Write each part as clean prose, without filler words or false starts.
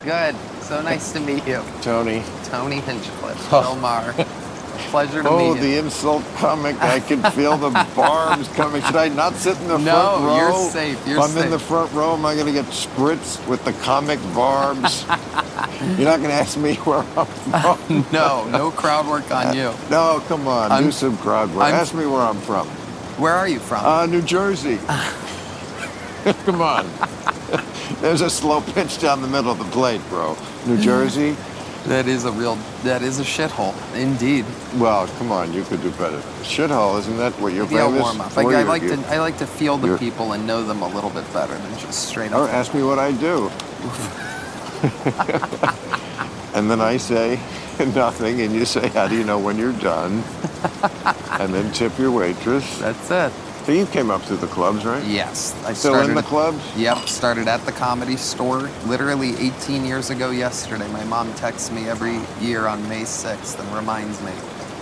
Good. So nice to meet you. Tony. Tony Hinchcliffe. Bill Maher. Pleasure to meet you. Oh, the insult comic. I can feel the barbs coming. Should I not sit in the front row? No, you're safe. You're if safe. I'm in the front row, am I going to get spritzed with the comic barbs? You're not going to ask me where I'm from? No crowd work on you. No, come on. Do some crowd work. Ask me where I'm from. Where are you from? New Jersey. Come on. There's a slow pitch down the middle of the plate, bro. New Jersey. That is a shithole, indeed. Well, come on, you could do better. Shithole, isn't that what you're Maybe I'll famous warm up. for? I like to feel the people and know them a little bit better than just straight up. Or ask me what I do. And then I say nothing, and you say, how do you know when you're done? And then tip your waitress. That's it. So you came up through the clubs, right? Yes. Still in the clubs? Yep, started at the Comedy Store literally 18 years ago yesterday. My mom texts me every year on May 6th and reminds me.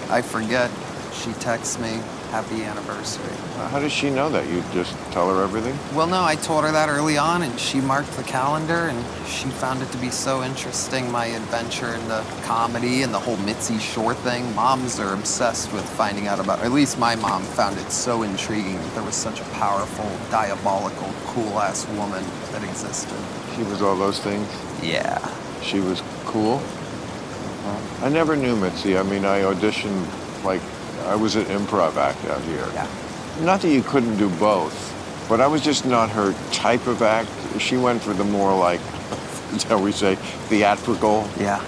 I forget. She texts me, happy anniversary. How does she know that? You just tell her everything? Well, no, I told her that early on, and she marked the calendar, and she found it to be so interesting, my adventure into comedy and the whole Mitzi Shore thing. Moms are obsessed with finding out about, or at least my mom found it so intriguing that there was such a powerful, diabolical, cool-ass woman that existed. She was all those things? Yeah. She was cool? I never knew Mitzi. I mean, I auditioned, I was an improv act out here. Yeah. Not that you couldn't do both, but I was just not her type of act. She went for the more shall we say, theatrical. Yeah.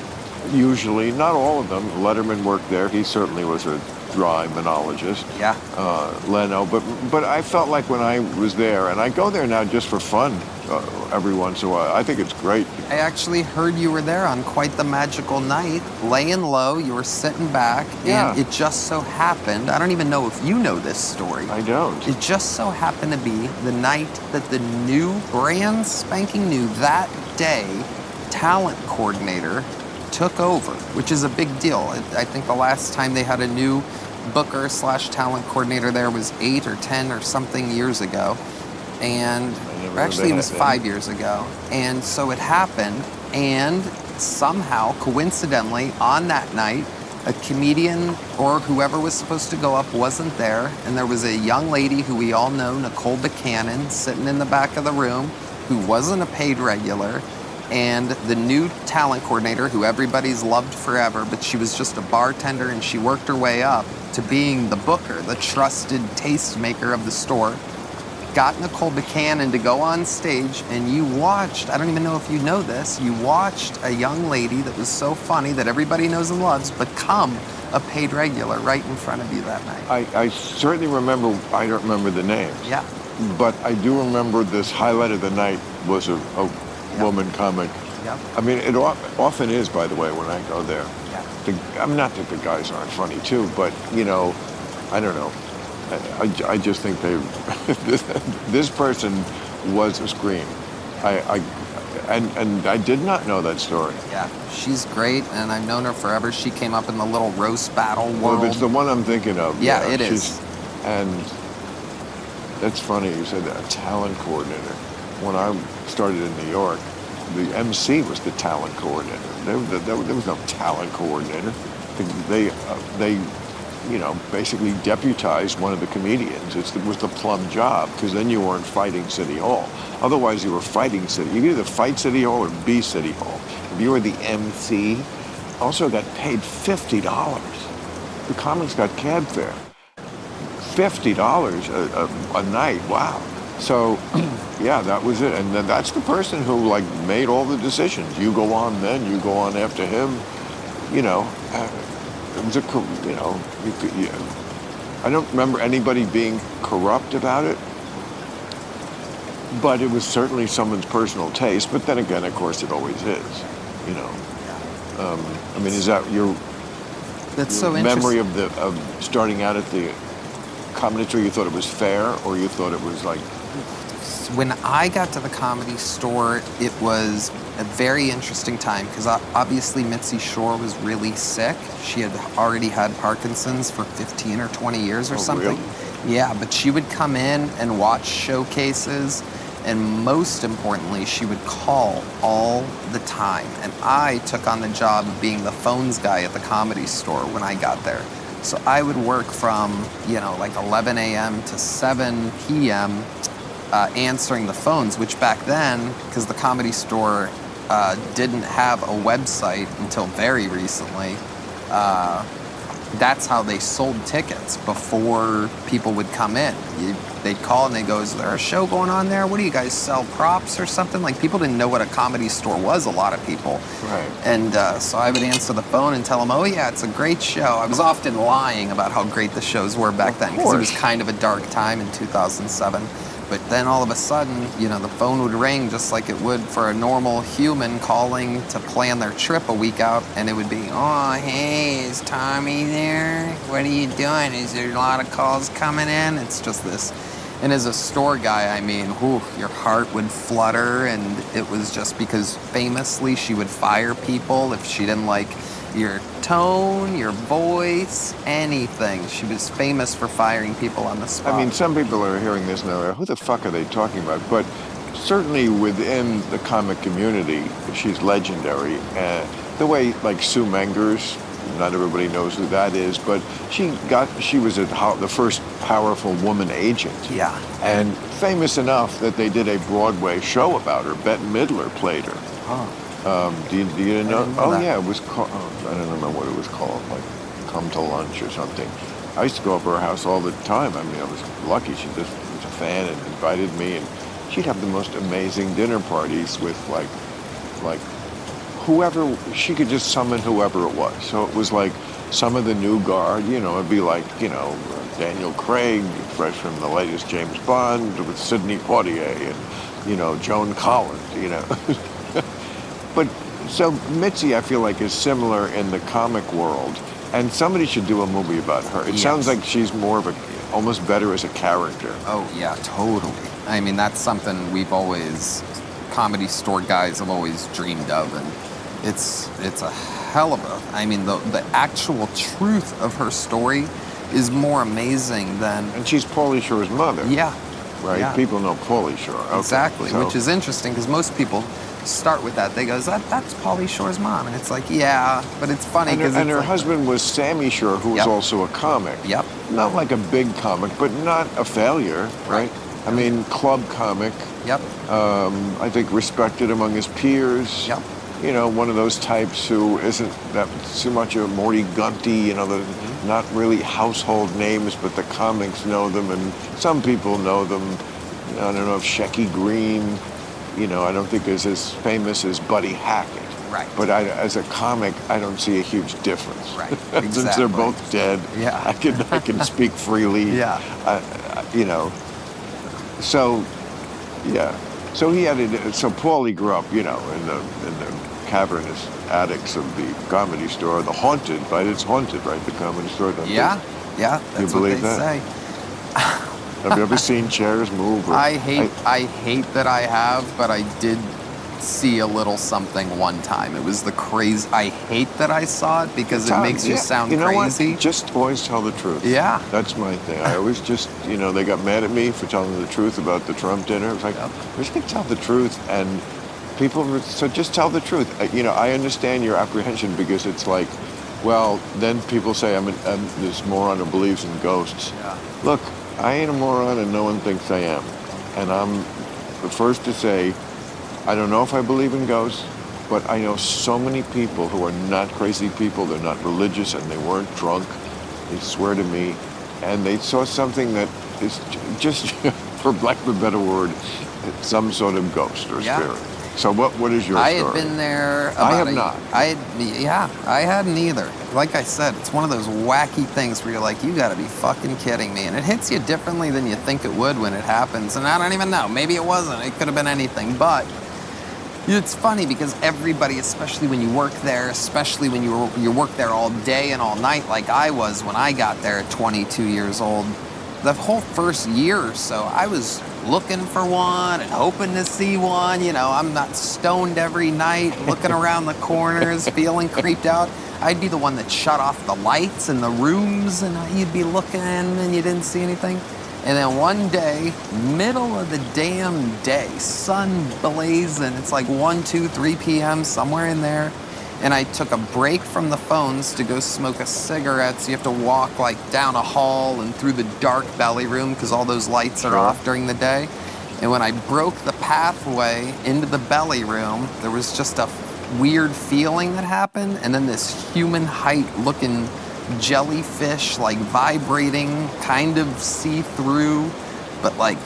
Usually, not all of them. Letterman worked there. He certainly was a dry monologist. Yeah. Leno, but I felt like when I was there, and I go there now just for fun every once in a while. I think it's great. I actually heard you were there on quite the magical night, laying low, you were sitting back, Yeah. and it just so happened, I don't even know if you know this story. I don't. It just so happened to be the night that the new, brand spanking new, that day, talent coordinator took over, which is a big deal. I think the last time they had a new booker/talent coordinator there was 8 or 10 or something years ago. And actually it was 5 years ago. And so it happened, and somehow, coincidentally, on that night, a comedian or whoever was supposed to go up wasn't there, and there was a young lady who we all know, Nicole Buchanan, sitting in the back of the room, who wasn't a paid regular, and the new talent coordinator, who everybody's loved forever, but she was just a bartender, and she worked her way up to being the booker, the trusted tastemaker of the store, got Nicole Buchanan to go on stage, and you watched, I don't even know if you know this, you watched a young lady that was so funny that everybody knows and loves become a paid regular right in front of you that night. I certainly remember, I don't remember the names. Yeah. But I do remember this highlight of the night was a woman comic. Yep. I mean, it often is, by the way, when I go there. Yeah. I'm not that the guys aren't funny too, but I don't know. I just think this person was a scream. And I did not know that story. Yeah, she's great, and I've known her forever. She came up in the little roast battle world. Well, it's the one I'm thinking of. Yeah, it is. And that's funny you said that, a talent coordinator. When I started in New York, the MC was the talent coordinator. There was no talent coordinator. They basically deputized one of the comedians. It was the plum job, because then you weren't fighting City Hall. Otherwise, you were fighting City. You could either fight City Hall or be City Hall. If you were the MC, also got paid $50. The comics got cab fare. $50 a night, wow. So, yeah, that was it. And then that's the person who, made all the decisions. You go on then, you go on after him, it was I don't remember anybody being corrupt about it, but it was certainly someone's personal taste. But then again, of course, it always is, I mean, is that your memory of starting out at the Comedy Store? You thought it was fair, or you thought it was When I got to the Comedy Store, it was a very interesting time, because obviously Mitzi Shore was really sick. She had already had Parkinson's for 15 or 20 years or something. Really? Yeah, but she would come in and watch showcases, And most importantly, she would call all the time. And I took on the job of being the phones guy at the Comedy Store when I got there. So I would work from, like 11 a.m. to 7 p.m. Answering the phones, which back then, because the Comedy Store didn't have a website until very recently, that's how they sold tickets before people would come in. They'd call and they'd go, is there a show going on there? What do you guys sell, props or something? Like, people didn't know what a Comedy Store was, a lot of people. Right. And so I would answer the phone and tell them, oh yeah, it's a great show. I was often lying about how great the shows were back then, because it was kind of a dark time in 2007. But then all of a sudden, the phone would ring just like it would for a normal human calling to plan their trip a week out, and it would be, oh, hey, is Tommy there? What are you doing? Is there a lot of calls coming in? It's just this. And as a store guy, I mean, your heart would flutter, and it was just because famously she would fire people if she didn't like your tone, your voice, anything. She was famous for firing people on the spot. I mean, some people are hearing this now, who the fuck are they talking about? But certainly within the comic community, she's legendary. The way, like, Sue Mengers, not everybody knows who that is, but she was the first powerful woman agent. Yeah. And famous enough that they did a Broadway show about her. Bette Midler played her. Huh. Do you know? Oh, that. Yeah, it was called, I don't remember what it was called, like Come to Lunch or something. I used to go up to her house all the time. I mean, I was lucky. She just was a fan and invited me, and she'd have the most amazing dinner parties with like whoever, she could just summon whoever it was. So it was like some of the new guard, it'd be like, Daniel Craig, fresh from the latest James Bond, with Sidney Poitier and, Joan Collins, But so Mitzi, I feel like, is similar in the comic world, and somebody should do a movie about her. It sounds like she's more of almost better as a character. Oh yeah, totally. I mean, that's something Comedy Store guys have always dreamed of, and it's a hell of a. I mean, the actual truth of her story is more amazing than. And she's Pauly Shore's mother. Yeah. Right. Yeah. People know Pauly Shore. Okay. Exactly, which is interesting because most people start with that. They go, that's Pauly Shore's mom. And it's like, yeah, but it's funny because And her husband was Sammy Shore, who was also a comic. Yep. Not like a big comic, but not a failure, right? I mean, club comic. Yep. I think respected among his peers. Yep. One of those types who isn't that too much of Morty Gunty, not really household names, but the comics know them, and some people know them. I don't know if Shecky Green, I don't think is as famous as Buddy Hackett. Right. But as a comic, I don't see a huge difference. Right. Exactly. Since they're both dead, yeah. I can speak freely. Yeah. So, yeah. So he had so Paulie grew up, in the cavernous attics of the Comedy Store, the haunted, right? It's haunted, right? The Comedy Store. Yeah. Yeah. That's you believe what they that? say. Have you ever seen chairs move? I hate that I have, but I did see a little something one time. It was the craze. I hate that I saw it because it makes you sound crazy. What? Just always tell the truth. Yeah. That's my thing. I always just, they got mad at me for telling the truth about the Trump dinner. It's like, we're just going to tell the truth, and people, so just tell the truth. I understand your apprehension because it's like, well, then people say I'm this moron who believes in ghosts. Yeah. Look, I ain't a moron and no one thinks I am. And I'm the first to say, I don't know if I believe in ghosts, but I know so many people who are not crazy people, they're not religious, and they weren't drunk. They swear to me, and they saw something that is just, for lack of a better word, some sort of ghost or spirit. So what is your story? I had been there I have not. I hadn't either. Like I said, it's one of those wacky things where you're like, you gotta be fucking kidding me. And it hits you differently than you think it would when it happens. And I don't even know. Maybe it wasn't. It could have been anything. But it's funny because everybody, especially when you work there, especially when you work there all day and all night like I was when I got there at 22 years old, the whole first year or so, I was looking for one and hoping to see one. I'm not stoned every night, looking around the corners, feeling creeped out. I'd be the one that shut off the lights in the rooms, and you'd be looking and you didn't see anything. And then one day, middle of the damn day, sun blazing, it's like 1, 2, 3 p.m., somewhere in there. And I took a break from the phones to go smoke a cigarette. So you have to walk like down a hall and through the dark belly room because all those lights are off during the day. And when I broke the pathway into the belly room, there was just a weird feeling that happened. And then this human height looking jellyfish, like vibrating, kind of see-through, but like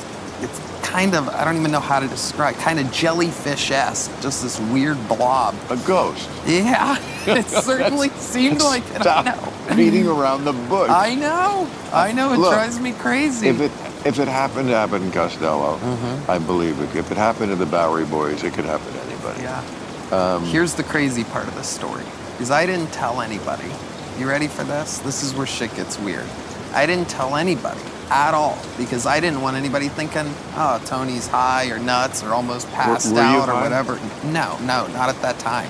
it's kind of, I don't even know how to describe, kind of jellyfish-esque, just this weird blob. A ghost. Yeah, it certainly seemed like it. I know. Beating around the bush. I know. It Look, drives me crazy. If it happened to happen in Costello, I believe it. If it happened to the Bowery Boys, it could happen to anybody. Yeah. Here's the crazy part of the story, is I didn't tell anybody. You ready for this? This is where shit gets weird. I didn't tell anybody at all because I didn't want anybody thinking, oh, Tony's high or nuts or almost passed Were you out or high? whatever. No, not at that time.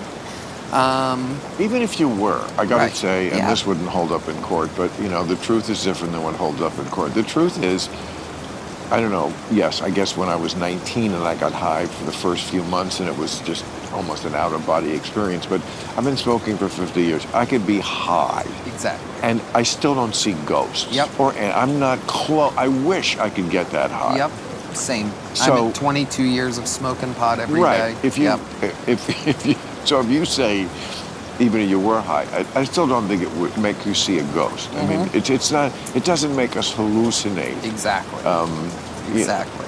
Even if you were, I gotta Right. say, and Yeah. this wouldn't hold up in court, but you know, the truth is different than what holds up in court. The truth is, I don't know, yes, I guess when I was 19 and I got high for the first few months and it was just almost an out-of-body experience, but I've been smoking for 50 years. I could be high. Exactly. And I still don't see ghosts. Yep. And I'm not close. I wish I could get that high. Yep. Same. So- I'm at 22 years of smoking pot every day. Right. If you, Yep. if you, so if you say, even if you were high, I still don't think it would make you see a ghost. I mean, it's not. It doesn't make us hallucinate. Exactly. Yeah. Exactly.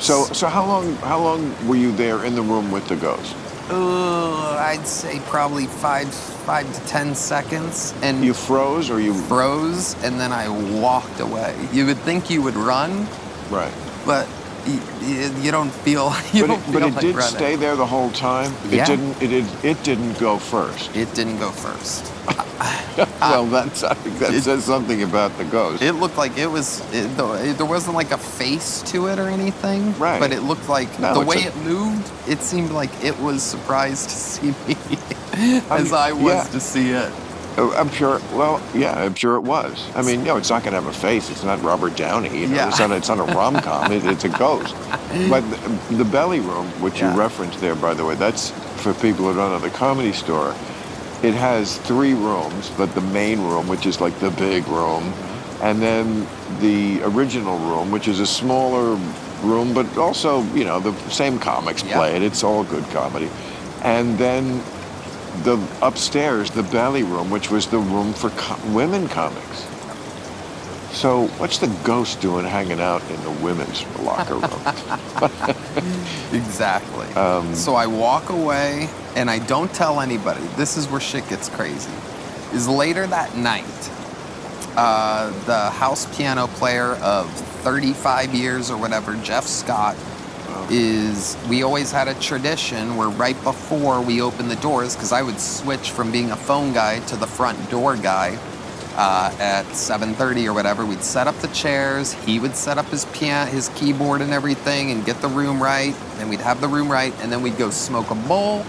So how long were you there in the room with the ghost? I'd say probably 5 to 10 seconds, and You froze, or you? froze, and then I walked away. You would think you would run, Right. but you don't feel you don't feel But it like did running. stay there the whole time. Yeah. It didn't go first. It didn't go first. Well, I think that says something about the ghost. It looked like it was. There wasn't like a face to it or anything. Right. But it looked like No, the it's way a- it moved. It seemed like it was surprised to see me, as I was yeah. to see it. I'm sure. Well, yeah, I'm sure it was. I mean, it's not going to have a face. It's not Robert Downey. Yeah. It's not a rom-com. It's a ghost. But the belly room, which Yeah. you referenced there, by the way, that's for people who don't know the Comedy Store. It has 3 rooms, but the main room, which is like the big room, and then the original room, which is a smaller room, but also, the same comics Yeah. play it. It's all good comedy. And then the upstairs, the belly room, which was the room for women comics. So what's the ghost doing hanging out in the women's locker room? Exactly. So I walk away and I don't tell anybody. This is where shit gets crazy. Is later that night, the house piano player of 35 years or whatever, Jeff Scott, we always had a tradition where right before we opened the doors, because I would switch from being a phone guy to the front door guy at 7:30 or whatever. We'd set up the chairs. He would set up his piano, his keyboard and everything and get the room right. And we'd have the room right. And then we'd go smoke a bowl.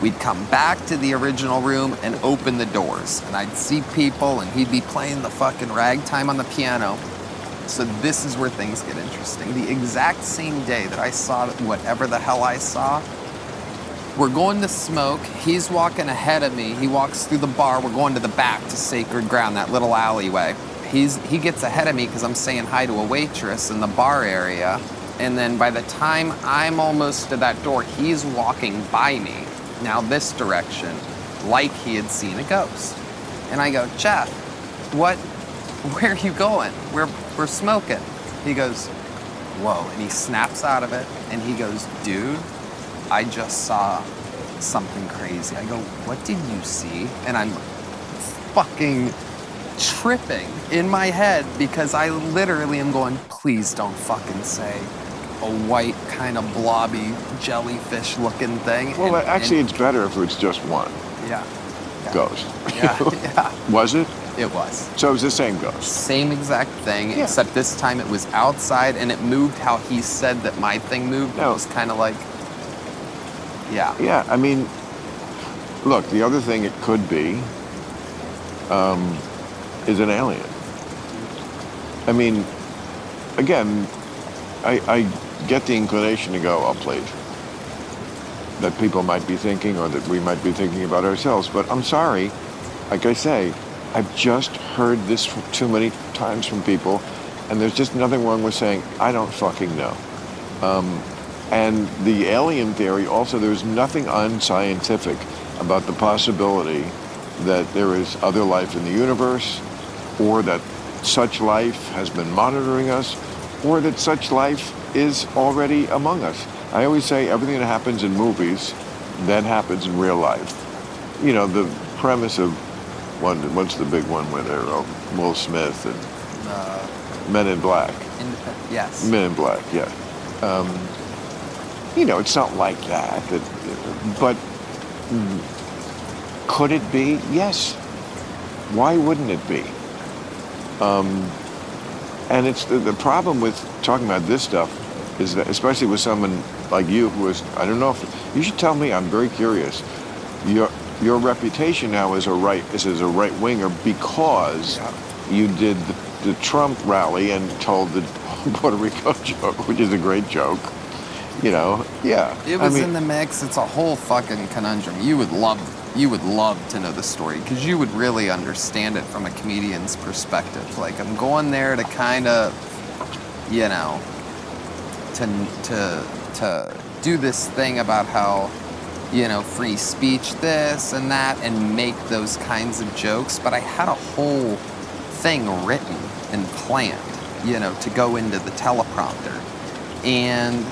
We'd come back to the original room and open the doors. And I'd see people and he'd be playing the fucking ragtime on the piano. So this is where things get interesting. The exact same day that I saw whatever the hell I saw, we're going to smoke. He's walking ahead of me. He walks through the bar. We're going to the back to Sacred Ground, that little alleyway. He gets ahead of me because I'm saying hi to a waitress in the bar area. And then by the time I'm almost to that door, he's walking by me, now this direction, like he had seen a ghost. And I go, Jeff, where are you going? We're smoking. He goes, whoa. And he snaps out of it and he goes, dude, I just saw something crazy. I go, what did you see? And I'm fucking tripping in my head because I literally am going, please don't fucking say a white kind of blobby jellyfish looking thing. Well, actually, it's better if it's just one yeah. ghost. Yeah. Was it? It was. So it was the same ghost. Same exact thing, Yeah. except this time it was outside and it moved how he said that my thing moved. No. It was kind of like, yeah. Yeah, I mean, look, the other thing it could be is an alien. I mean, again, I get the inclination to go, oh, please, that people might be thinking or that we might be thinking about ourselves. But I'm sorry, like I say, I've just heard this too many times from people, and there's just nothing wrong with saying, I don't fucking know. And the alien theory, also, there's nothing unscientific about the possibility that there is other life in the universe, or that such life has been monitoring us, or that such life is already among us. I always say everything that happens in movies then happens in real life. You know, the premise of what's the big one where they're Will Smith and Men in Black. Yes. Men in Black, yeah. You know, it's not like that, but could it be? Yes. Why wouldn't it be? And it's the problem with talking about this stuff is that, especially with someone like you who is, I don't know if, you should tell me, I'm very curious, your reputation now as a right winger because you did the Trump rally and told the Puerto Rico joke, which is a great joke. You know, yeah. It was in the mix. It's a whole fucking conundrum. You would love to know the story because you would really understand it from a comedian's perspective. Like, I'm going there to kind of, you know, to do this thing about how, you know, free speech this and that and make those kinds of jokes. But I had a whole thing written and planned, you know, to go into the teleprompter. And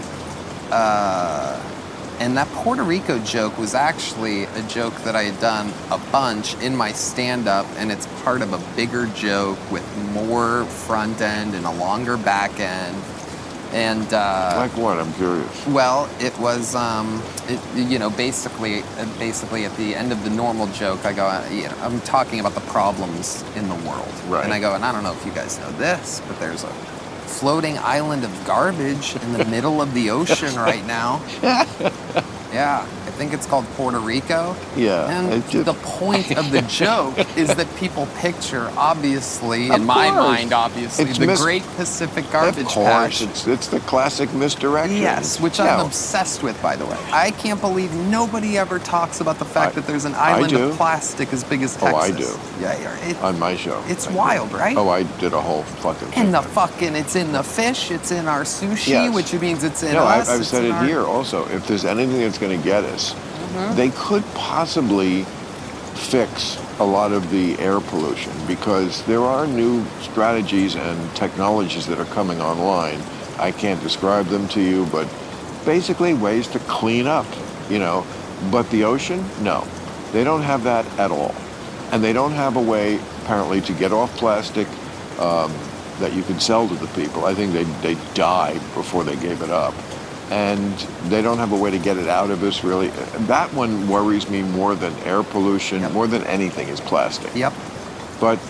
that Puerto Rico joke was actually a joke that I had done a bunch in my stand-up, and it's part of a bigger joke with more front end and a longer back end. And like what? I'm curious. Well, it was, you know, basically at the end of the normal joke, I go, you know, I'm talking about the problems in the world, right? And I go, and I don't know if you guys know this, but there's a floating island of garbage in the middle of the ocean right now. Yeah, I think it's called Puerto Rico. Yeah. And the point of the joke is that people picture, obviously, in my mind, obviously, the Great Pacific Garbage Patch. Of course, it's the classic misdirection. Yes, which I'm obsessed with, by the way. I can't believe nobody ever talks about the fact that there's an island of plastic as big as Texas. Oh, I do. Yeah, on my show. It's wild, right? Oh, I did a whole fucking thing. And it's in the fish, it's in our sushi, which means it's in us. I've said it here also. If there's anything that's going to get us, they could possibly fix a lot of the air pollution because there are new strategies and technologies that are coming online. I can't describe them to you, but basically ways to clean up, you know. But the ocean, no. They don't have that at all. And they don't have a way, apparently, to get off plastic that you can sell to the people. I think they died before they gave it up. And they don't have a way to get it out of us, really. That one worries me more than air pollution, more than anything is plastic. Yep. But,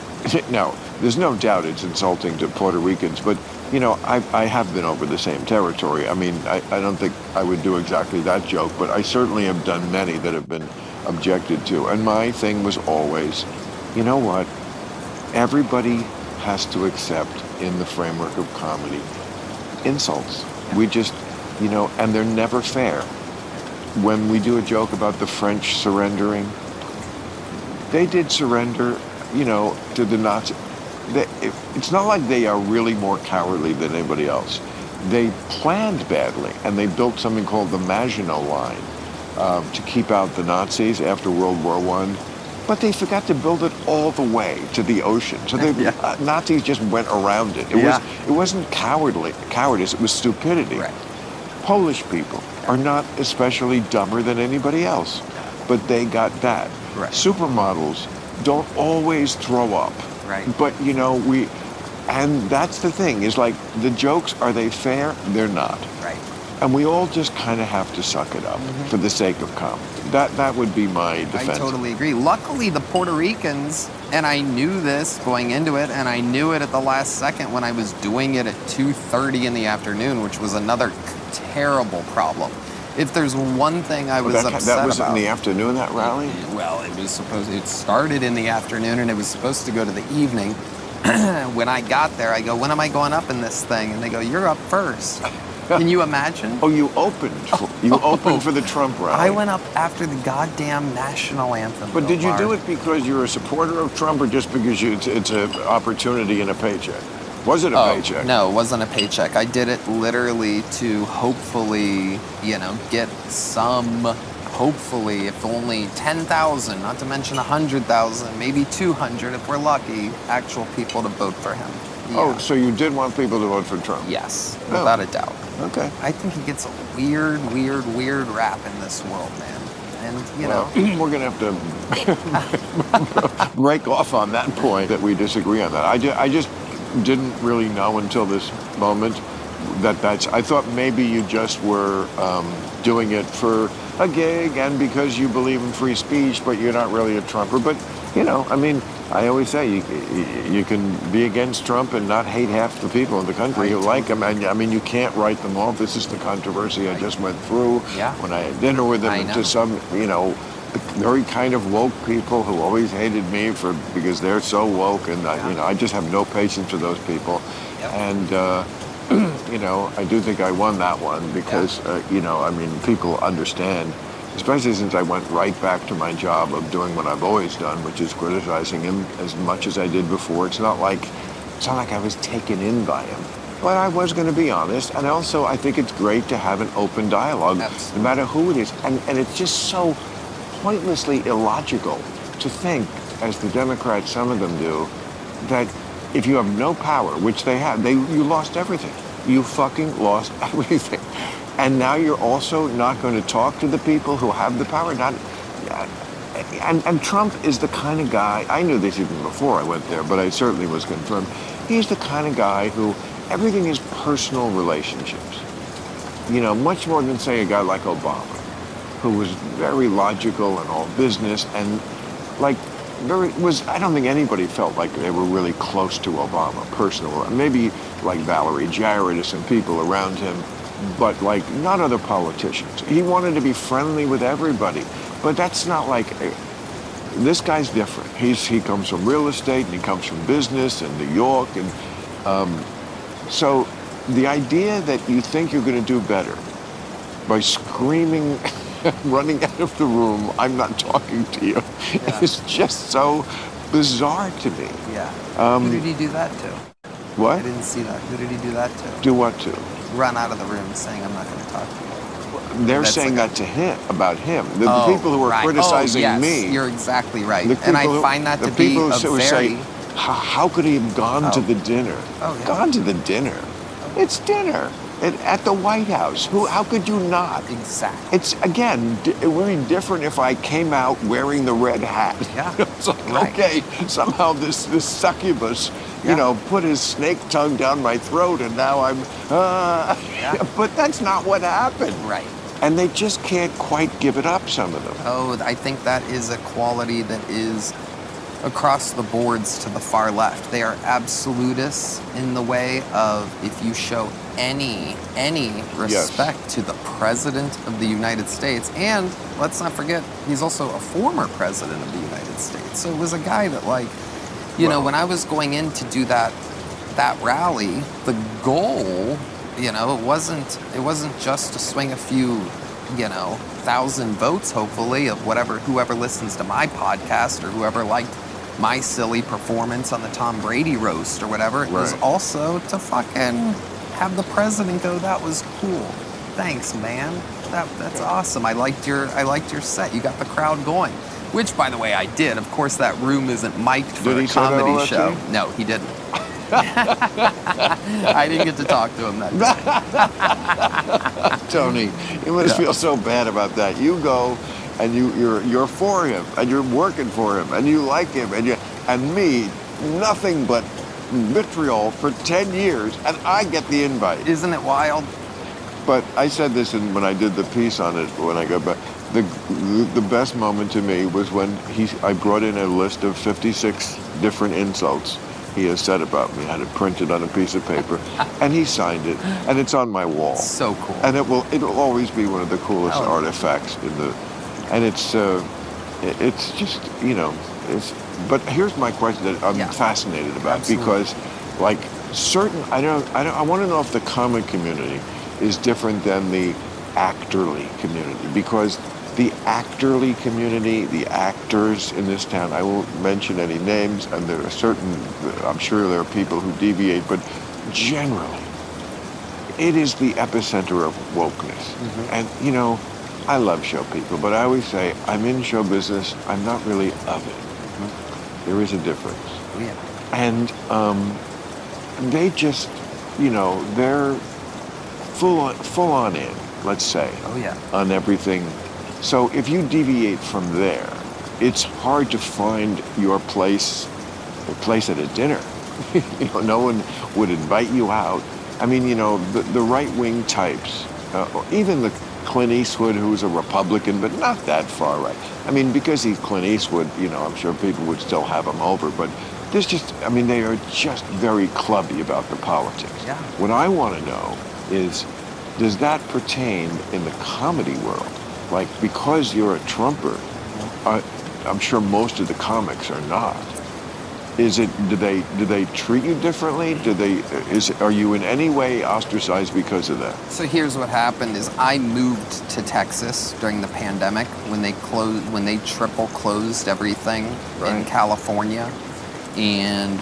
no, there's no doubt it's insulting to Puerto Ricans. But, you know, I have been over the same territory. I mean, I don't think I would do exactly that joke, but I certainly have done many that have been objected to. And my thing was always, you know what? Everybody has to accept, in the framework of comedy, insults. We just... You know, and they're never fair. When we do a joke about the French surrendering, they did surrender, you know, to the Nazis. It's not like they are really more cowardly than anybody else. They planned badly, and they built something called the Maginot Line to keep out the Nazis after World War I. But they forgot to build it all the way to the ocean. So the Nazis just went around it. It wasn't cowardice, it was stupidity. Right. Polish people are not especially dumber than anybody else, but they got that. Right. Supermodels don't always throw up. Right. But, you know, and that's the thing, is like, the jokes, are they fair? They're not. Right. And we all just kind of have to suck it up for the sake of comedy. That would be my defense. I totally agree. Luckily, the Puerto Ricans, and I knew this going into it, and I knew it at the last second when I was doing it at 2:30 in the afternoon, which was another terrible problem. If there's one thing I was upset about... That was in the afternoon, that rally? Well, it started in the afternoon, and it was supposed to go to the evening. when I got there, I go, when am I going up in this thing? And they go, you're up first. Can you imagine? Oh, you opened. You opened for the Trump rally. I went up after the goddamn national anthem. But did you Bill do Maher. it because you're a supporter of Trump, or just because it's an opportunity and a paycheck? Was it a paycheck? No, it wasn't a paycheck. I did it literally to hopefully, get some, hopefully, if only 10,000, not to mention 100,000, maybe 200 if we're lucky, actual people to vote for him. Yeah. Oh, so you did want people to vote for Trump? Yes, Oh. without a doubt. Okay. I think he gets a weird rap in this world, man. And, We're going to have to break off on that point that we disagree on that. I just didn't really know until this moment that's. I thought maybe you just were doing it for a gig and because you believe in free speech, but you're not really a Trumper. But, I always say you can be against Trump and not hate half the people in the country who like him. And you can't write them off. This is the controversy I just went through when I had dinner with him. To some, very kind of woke people who always hated me because they're so woke, and I just have no patience for those people. Yep. And I do think I won that one because people understand. Especially since I went right back to my job of doing what I've always done, which is criticizing him as much as I did before. It's not like I was taken in by him. But I was going to be honest. And also, I think it's great to have an open dialogue, no matter who it is. And it's just so pointlessly illogical to think, as the Democrats, some of them do, that if you have no power, which they have, you lost everything. You fucking lost everything. And now you're also not going to talk to the people who have the power. And Trump is the kind of guy, I knew this even before I went there, but I certainly was confirmed. He's the kind of guy who everything is personal relationships. Much more than, say, a guy like Obama, who was very logical and all business and I don't think anybody felt like they were really close to Obama, personal. Maybe like Valerie Jarrett or some people around him, but not other politicians. He wanted to be friendly with everybody, but that's not this guy's different. He comes from real estate and he comes from business in New York, and so the idea that you think you're going to do better by screaming, running out of the room, I'm not talking to you, is just so bizarre to me. Yeah. Who did he do that to? What? I didn't see that. Who did he do that to? Do what to? Run out of the room saying, I'm not going to talk to you. They're saying that to him, about him. The people who are criticizing me. You're exactly right. And I find that to be a very... Say, how could he have gone to the dinner? Oh, yeah. Gone to the dinner? It's dinner at the White House. How could you not? Exactly. It's, again, it would be different if I came out wearing the red hat. Yeah. It's okay, somehow this succubus... put his snake tongue down my throat, and now I'm, but that's not what happened. Right. And they just can't quite give it up, some of them. Oh, I think that is a quality that is across the boards to the far left. They are absolutists in the way of if you show any respect to the President of the United States, and let's not forget, he's also a former President of the United States. So it was a guy that when I was going in to do that rally, the goal, it wasn't just to swing a few, 1,000 votes, hopefully, of whoever listens to my podcast or whoever liked my silly performance on the Tom Brady roast or whatever. It was also to fucking have the president go, that was cool. Thanks, man. That's awesome. I liked your set. You got the crowd going. Which, by the way, I did. Of course, that room isn't mic'd for a comedy show. No, he didn't. I didn't get to talk to him that day. Tony, you must feel so bad about that. You go and you're for him and you're working for him and you like him and me, nothing but vitriol for 10 years, and I get the invite. Isn't it wild? But I said this when I did the piece on it when I go back. The best moment to me was when I brought in a list of 56 different insults he has said about me. I had it printed on a piece of paper, and he signed it, and it's on my wall. So cool. And it'll always be one of the coolest artifacts in the. And it's It's just, it's. But here's my question that I'm Yeah. fascinated about Absolutely. because, like, I want to know if the comic community is different than the actorly community because the actorly community, the actors in this town, I won't mention any names, and there are I'm sure there are people who deviate, but generally, it is the epicenter of wokeness. And, I love show people, but I always say, I'm in show business, I'm not really of it. There is a difference. Oh, yeah. And they just, they're full on in, let's say, Oh, yeah. on everything. So if you deviate from there, it's hard to find your place at a dinner. No one would invite you out. I mean, the right-wing types, or even the Clint Eastwood, who's a Republican, but not that far right. I mean, because he's Clint Eastwood, I'm sure people would still have him over, but they are just very clubby about the politics. Yeah. What I want to know is, does that pertain in the comedy world? Like, because you're a Trumper, I'm sure most of the comics are not. Do they treat you differently? Are you in any way ostracized because of that? So here's what happened is I moved to Texas during the pandemic when they triple closed everything in Right. California. And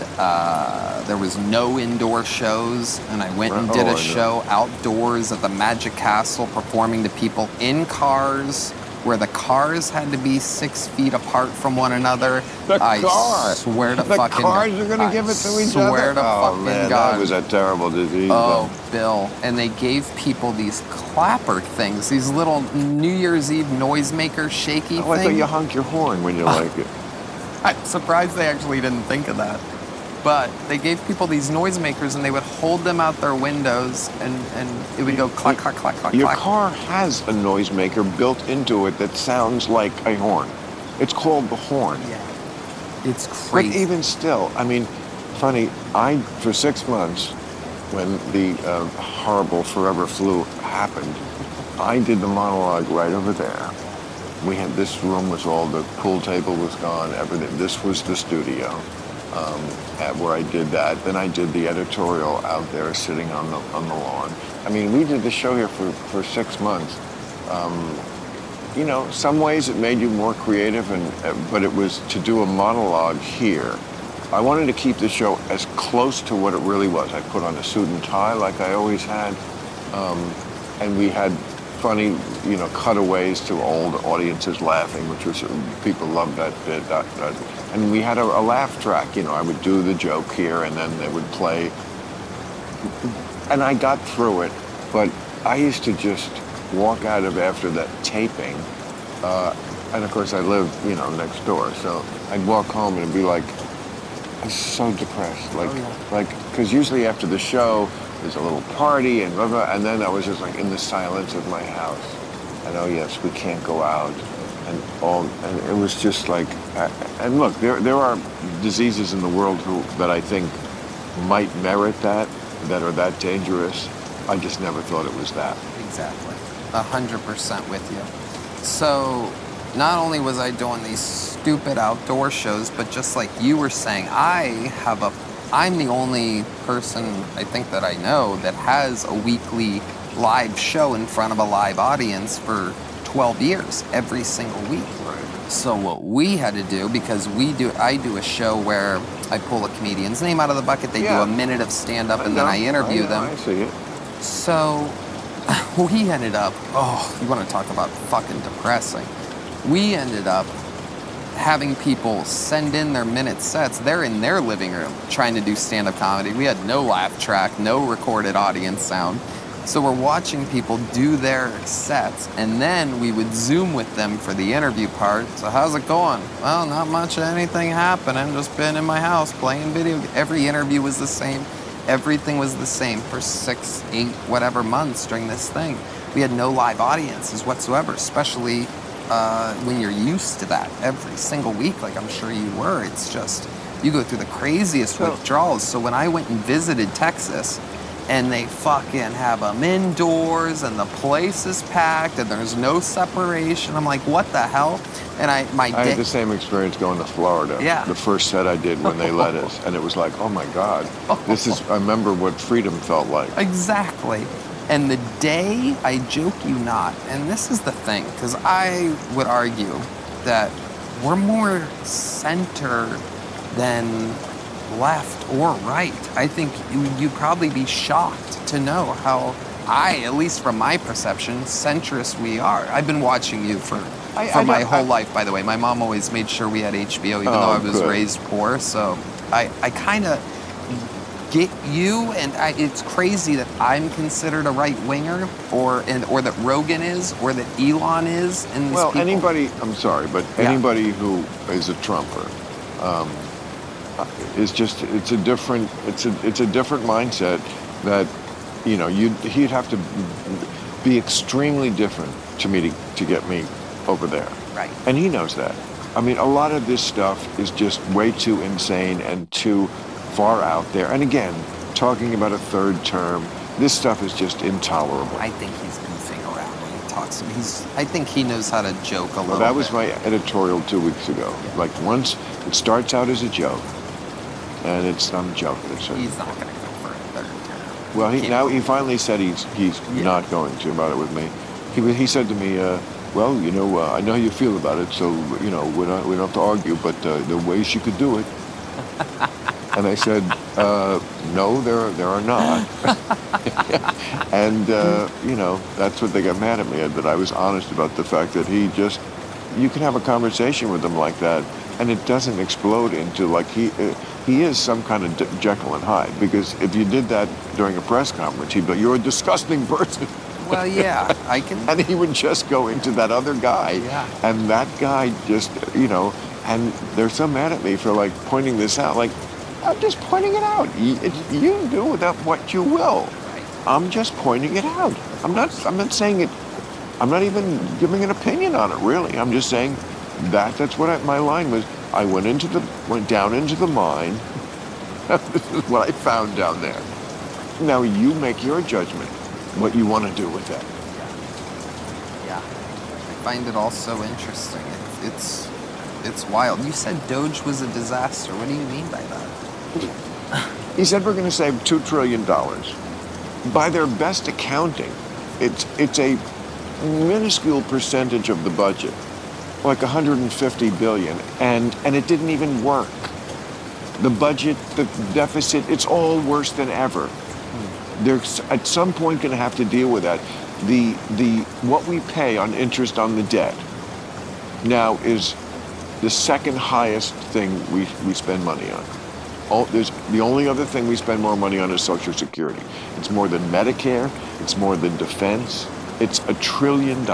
there was no indoor shows, and I went and did Oh, I a know. show outdoors at the Magic Castle performing to people in cars where the cars had to be 6 feet apart from one another. I swear to the fucking cars are going to give it to each other? Swear to fucking man, God. that was a terrible disease. Oh, Bill. And they gave people these clapper things, these little New Year's Eve noisemaker shaky I thought things. you honk your horn when you like it. I'm surprised they actually didn't think of that. But they gave people these noisemakers and they would hold them out their windows and it would go clack, clack, clack, clack, Your clack. car has a noisemaker built into it that sounds like a horn. It's called the horn. Yeah. It's But crazy. even still, funny, for 6 months, when the horrible forever flu happened, I did the monologue right over there. This room was the pool table was gone, everything. This was the studio where I did that. Then I did the editorial out there sitting on the lawn. We did the show here for 6 months. Some ways it made you more creative, but it was to do a monologue here. I wanted to keep the show as close to what it really was. I put on a suit and tie like I always had, and we had funny, cutaways to old audiences laughing, which was, people loved that bit. And we had a laugh track, I would do the joke here and then they would play. And I got through it, but I used to just walk out of after that taping, and of course I lived, next door, so I'd walk home and it'd be like, I was so depressed, because usually after the show, there's a little party and blah, blah, and then I was just like in the silence of my house. And oh yes, we can't go out. And it was just like, and look, there are diseases in the world that I think might merit that are that dangerous. I just never thought it was that. Exactly. 100% with you. So not only was I doing these stupid outdoor shows, but just like you were saying, I'm the only person I think that I know that has a weekly live show in front of a live audience for 12 years, every single week. Right. So what we had to do, because I do a show where I pull a comedian's name out of the bucket, they do a minute of stand-up, and then I interview them. I see it. So we ended up, you want to talk about fucking depressing. We ended up having people send in their minute sets. They're in their living room trying to do stand-up comedy. We had no laugh track, no recorded audience sound. So we're watching people do their sets, and then we would Zoom with them for the interview part. So how's it going? Well, not much of anything happening. Just been in my house playing video. Every interview was the same. Everything was the same for 6, 8, whatever months during this thing. We had no live audiences whatsoever, especially when you're used to that every single week, like I'm sure you were. It's just, you go through the craziest withdrawals. So when I went and visited Texas, and they fucking have them indoors, and the place is packed, and there's no separation. I'm like, what the hell? And I had the same experience going to Florida. Yeah. The first set I did when they let us, and it was like, oh my God, I remember what freedom felt like. Exactly. And the day, I joke you not, and this is the thing, because I would argue that we're more center than left or right. I think you'd probably be shocked to know how at least from my perception, centrist we are. I've been watching you for my whole life, by the way. My mom always made sure we had HBO, even though I was raised poor. So I kind of get you, and it's crazy that I'm considered a right-winger, or that Rogan is, or that Elon is. And these people. Anybody, I'm sorry, but anybody who is a Trumper is just, it's a different mindset that, you know, he'd have to be extremely different to get me over there. Right. And he knows that. I mean, a lot of this stuff is just way too insane and too far out there. And again, talking about a third term, this stuff is just intolerable. I think he's goofing around when he talks to me. I think he knows how to joke a little bit. That was my editorial 2 weeks ago. Yeah. Like, once it starts out as a joke, and I'm joking. He's not going to go for a third term. Well, he finally said he's not going to about it with me. He said to me, well, you know, I know how you feel about it, so, you know, we don't have to argue, but there are ways you could do it. And I said, no, there are not. And, you know, that's what they got mad at me at, that I was honest about the fact that you can have a conversation with him like that, and it doesn't explode into like he is some kind of Jekyll and Hyde. Because if you did that during a press conference, he'd be, you're a disgusting person. Well, yeah, I can. And he would just go into that other guy. Yeah. And that guy just, you know, and they're so mad at me for like pointing this out. Like, I'm just pointing it out. You do with that what you will. Right. I'm just pointing it out. I'm not saying it. I'm not even giving an opinion on it, really. I'm just saying that's what my line was. I went down into the mine. This is what I found down there. Now you make your judgment, what you want to do with that. Yeah. I find it also interesting. It's wild. You said Doge was a disaster. What do you mean by that? He said we're going to save $2 trillion. By their best accounting, it's a minuscule percentage of the budget, like 150 billion, and it didn't even work. The budget, the deficit, it's all worse than ever. They're at some point going to have to deal with that. What we pay on interest on the debt now is the second highest thing we spend money on. The only other thing we spend more money on is Social Security. It's more than Medicare. It's more than defense. It's $1 trillion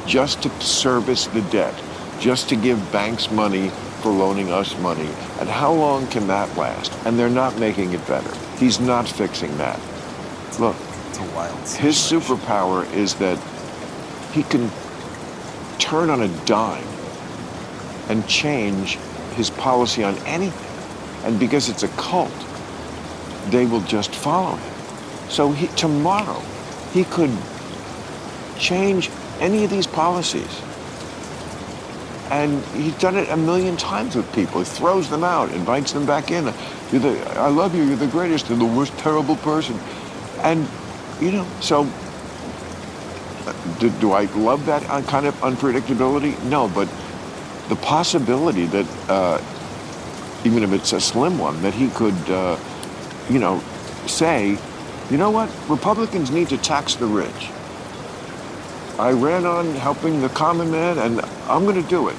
just to service the debt, just to give banks money for loaning us money. And how long can that last? And they're not making it better. He's not fixing that. Look, it's a wild situation. His superpower is that he can turn on a dime and change his policy on anything. And because it's a cult, they will just follow him. So tomorrow, he could change any of these policies. And he's done it a million times with people. He throws them out, invites them back in. I love you, you're the greatest, you're the worst terrible person. And, you know, so do I love that kind of unpredictability? No, but the possibility that, even if it's a slim one, that he could, you know, say, you know what, Republicans need to tax the rich. I ran on helping the common man, and I'm going to do it.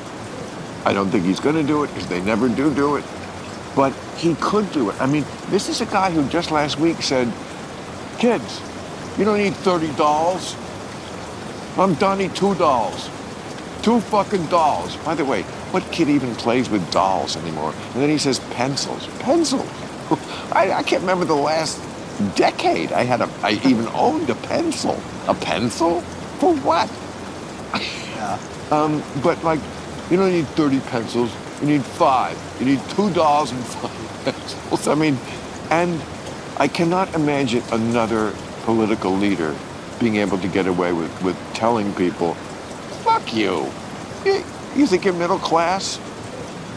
I don't think he's going to do it, because they never do it. But he could do it. I mean, this is a guy who just last week said, kids, you don't need $30. I'm done, need $2. 2 fucking dolls. By the way, what kid even plays with dolls anymore? And then he says pencils. Pencils? I can't remember the last decade I even owned a pencil. A pencil? For what? Yeah. But like, you don't need 30 pencils. You need 5. You need $2 and 5 pencils. I mean, and I cannot imagine another political leader being able to get away with telling people, fuck you. You think you're middle class?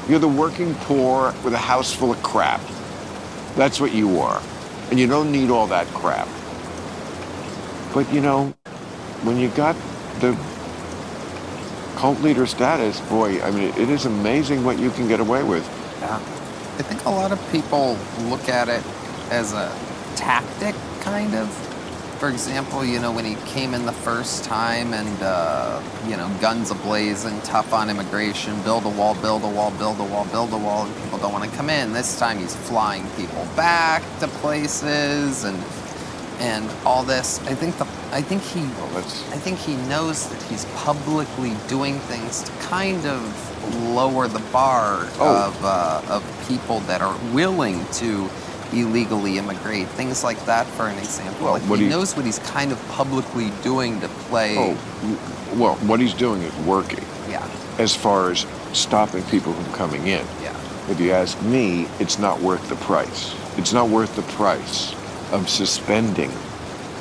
You're the working poor with a house full of crap. That's what you are. And you don't need all that crap. But you know, when you got the cult leader status, boy, I mean, it is amazing what you can get away with. Yeah. I think a lot of people look at it as a tactic, kind of. For example, you know, when he came in the first time and, you know, guns ablazing, tough on immigration, build a wall, build a wall, build a wall, build a wall, and people don't want to come in. This time he's flying people back to places and all this. I think he knows that he's publicly doing things to kind of lower the bar of people that are willing to illegally immigrate, things like that, for an example. Well, like he knows what he's kind of publicly doing to play. Well, what he's doing is working. Yeah. As far as stopping people from coming in. Yeah. If you ask me, it's not worth the price. It's not worth the price of suspending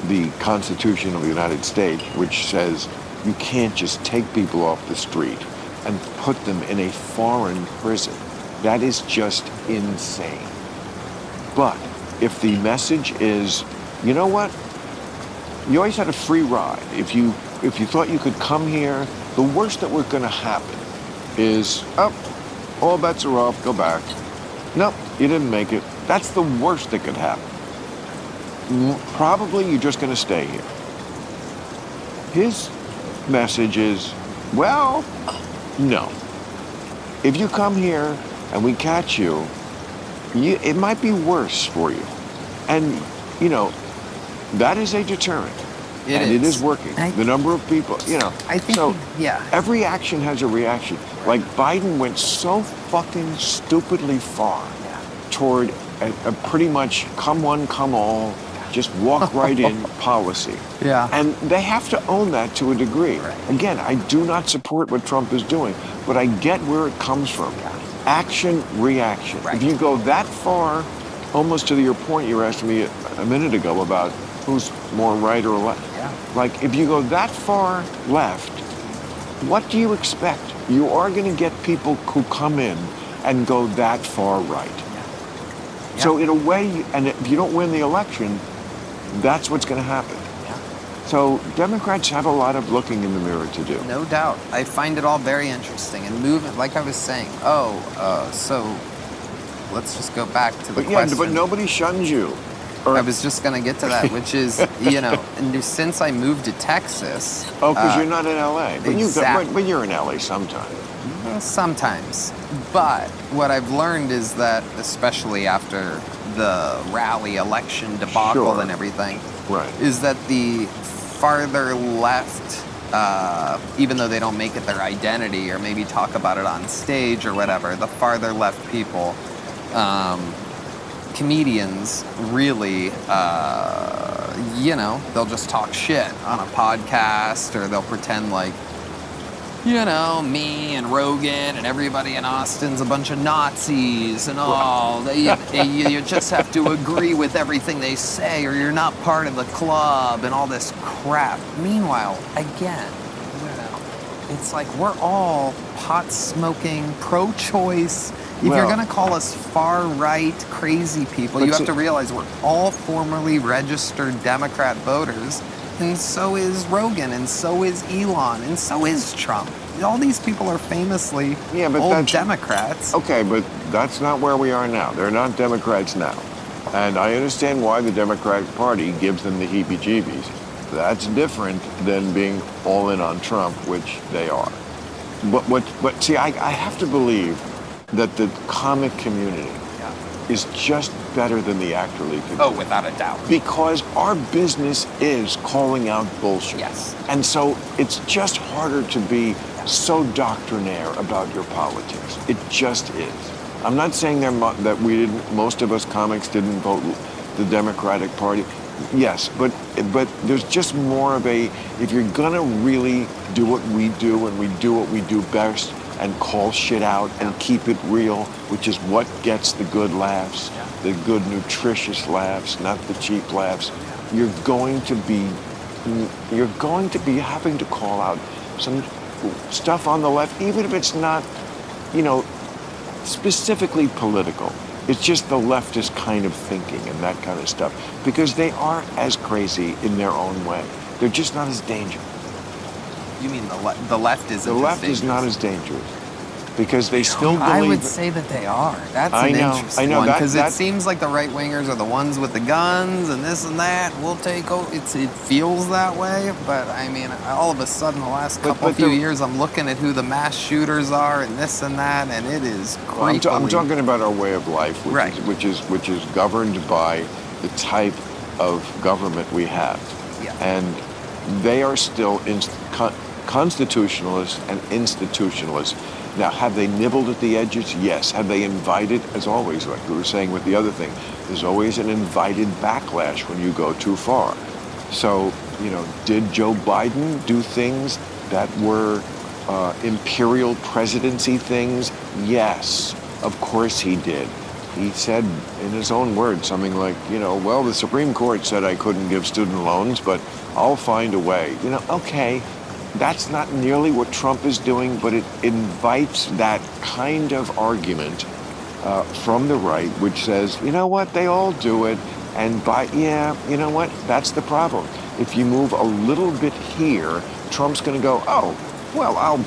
the Constitution of the United States, which says you can't just take people off the street and put them in a foreign prison. That is just insane. But if the message is, you know what? You always had a free ride. If you thought you could come here, the worst that was going to happen is, all bets are off, go back. Nope, you didn't make it. That's the worst that could happen. Probably you're just going to stay here. His message is, well, no. If you come here and we catch you, it might be worse for you. And, you know, that is a deterrent. It is working. The number of people, you know. I think, so yeah. Every action has a reaction. Like Biden went so fucking stupidly far toward a pretty much come one, come all, just walk right in policy. Yeah. And they have to own that to a degree. Right. Again, I do not support what Trump is doing, but I get where it comes from. Yeah. Action, reaction. Right. If you go that far, almost to your point you were asking me a minute ago about who's more right or left. Yeah. Like, if you go that far left, what do you expect? You are going to get people who come in and go that far right. Yeah. So in a way, and if you don't win the election, that's what's going to happen. Yeah. So Democrats have a lot of looking in the mirror to do. No doubt. I find it all very interesting. And moving, like I was saying, so let's just go back to the question. But nobody shuns you. I was just going to get to that, which is, you know, since I moved to Texas. Oh, because you're not in L.A. Exactly. But you're in L.A. sometime. Sometimes. But what I've learned is that, especially after the rally election debacle and everything, is that the farther left, even though they don't make it their identity or maybe talk about it on stage or whatever, the farther left people, comedians really, you know, they'll just talk shit on a podcast, or they'll pretend like, you know, me and Rogan and everybody in Austin's a bunch of Nazis and all. You just have to agree with everything they say or you're not part of the club and all this crap. Meanwhile, again, you know, it's like we're all pot-smoking, pro-choice. If you're going to call us far-right crazy people, you have to realize we're all formerly registered Democrat voters. And so is Rogan, and so is Elon, and so is Trump. All these people are famously old Democrats. Okay, but that's not where we are now. They're not Democrats now. And I understand why the Democratic Party gives them the heebie-jeebies. That's different than being all in on Trump, which they are. But see, I have to believe that the comic community is just better than the actor league community. Oh, without a doubt. Because our business is calling out bullshit. Yes. And so it's just harder to be so doctrinaire about your politics. It just is. I'm not saying that most of us comics didn't vote the Democratic Party. Yes, but there's just more of a, if you're gonna really do what we do and we do what we do best, and call shit out and keep it real, which is what gets the good laughs, the good nutritious laughs, not the cheap laughs, you're going to be having to call out some stuff on the left, even if it's not, specifically political. It's just the leftist kind of thinking and that kind of stuff, because they are as crazy in their own way. They're just not as dangerous. You mean the left isn't? The left is not as dangerous because they still believe. I would say that they are. That's an interesting one, because it seems like the right wingers are the ones with the guns and this and that. We'll take over. It feels that way, but I mean, all of a sudden, the last few years, I'm looking at who the mass shooters are and this and that, and it is creepily. I'm talking about our way of life, which is governed by the type of government we have, and they are still constitutionalists and institutionalists. Now, have they nibbled at the edges? Yes. Have they invited, as always, like we were saying with the other thing, there's always an invited backlash when you go too far. So, did Joe Biden do things that were imperial presidency things? Yes, of course he did. He said in his own words something like, well, the Supreme Court said I couldn't give student loans, but I'll find a way. Okay. That's not nearly what Trump is doing, but it invites that kind of argument from the right, which says, what, they all do it, and what, that's the problem. If you move a little bit here, Trump's going to go, oh, well, I'll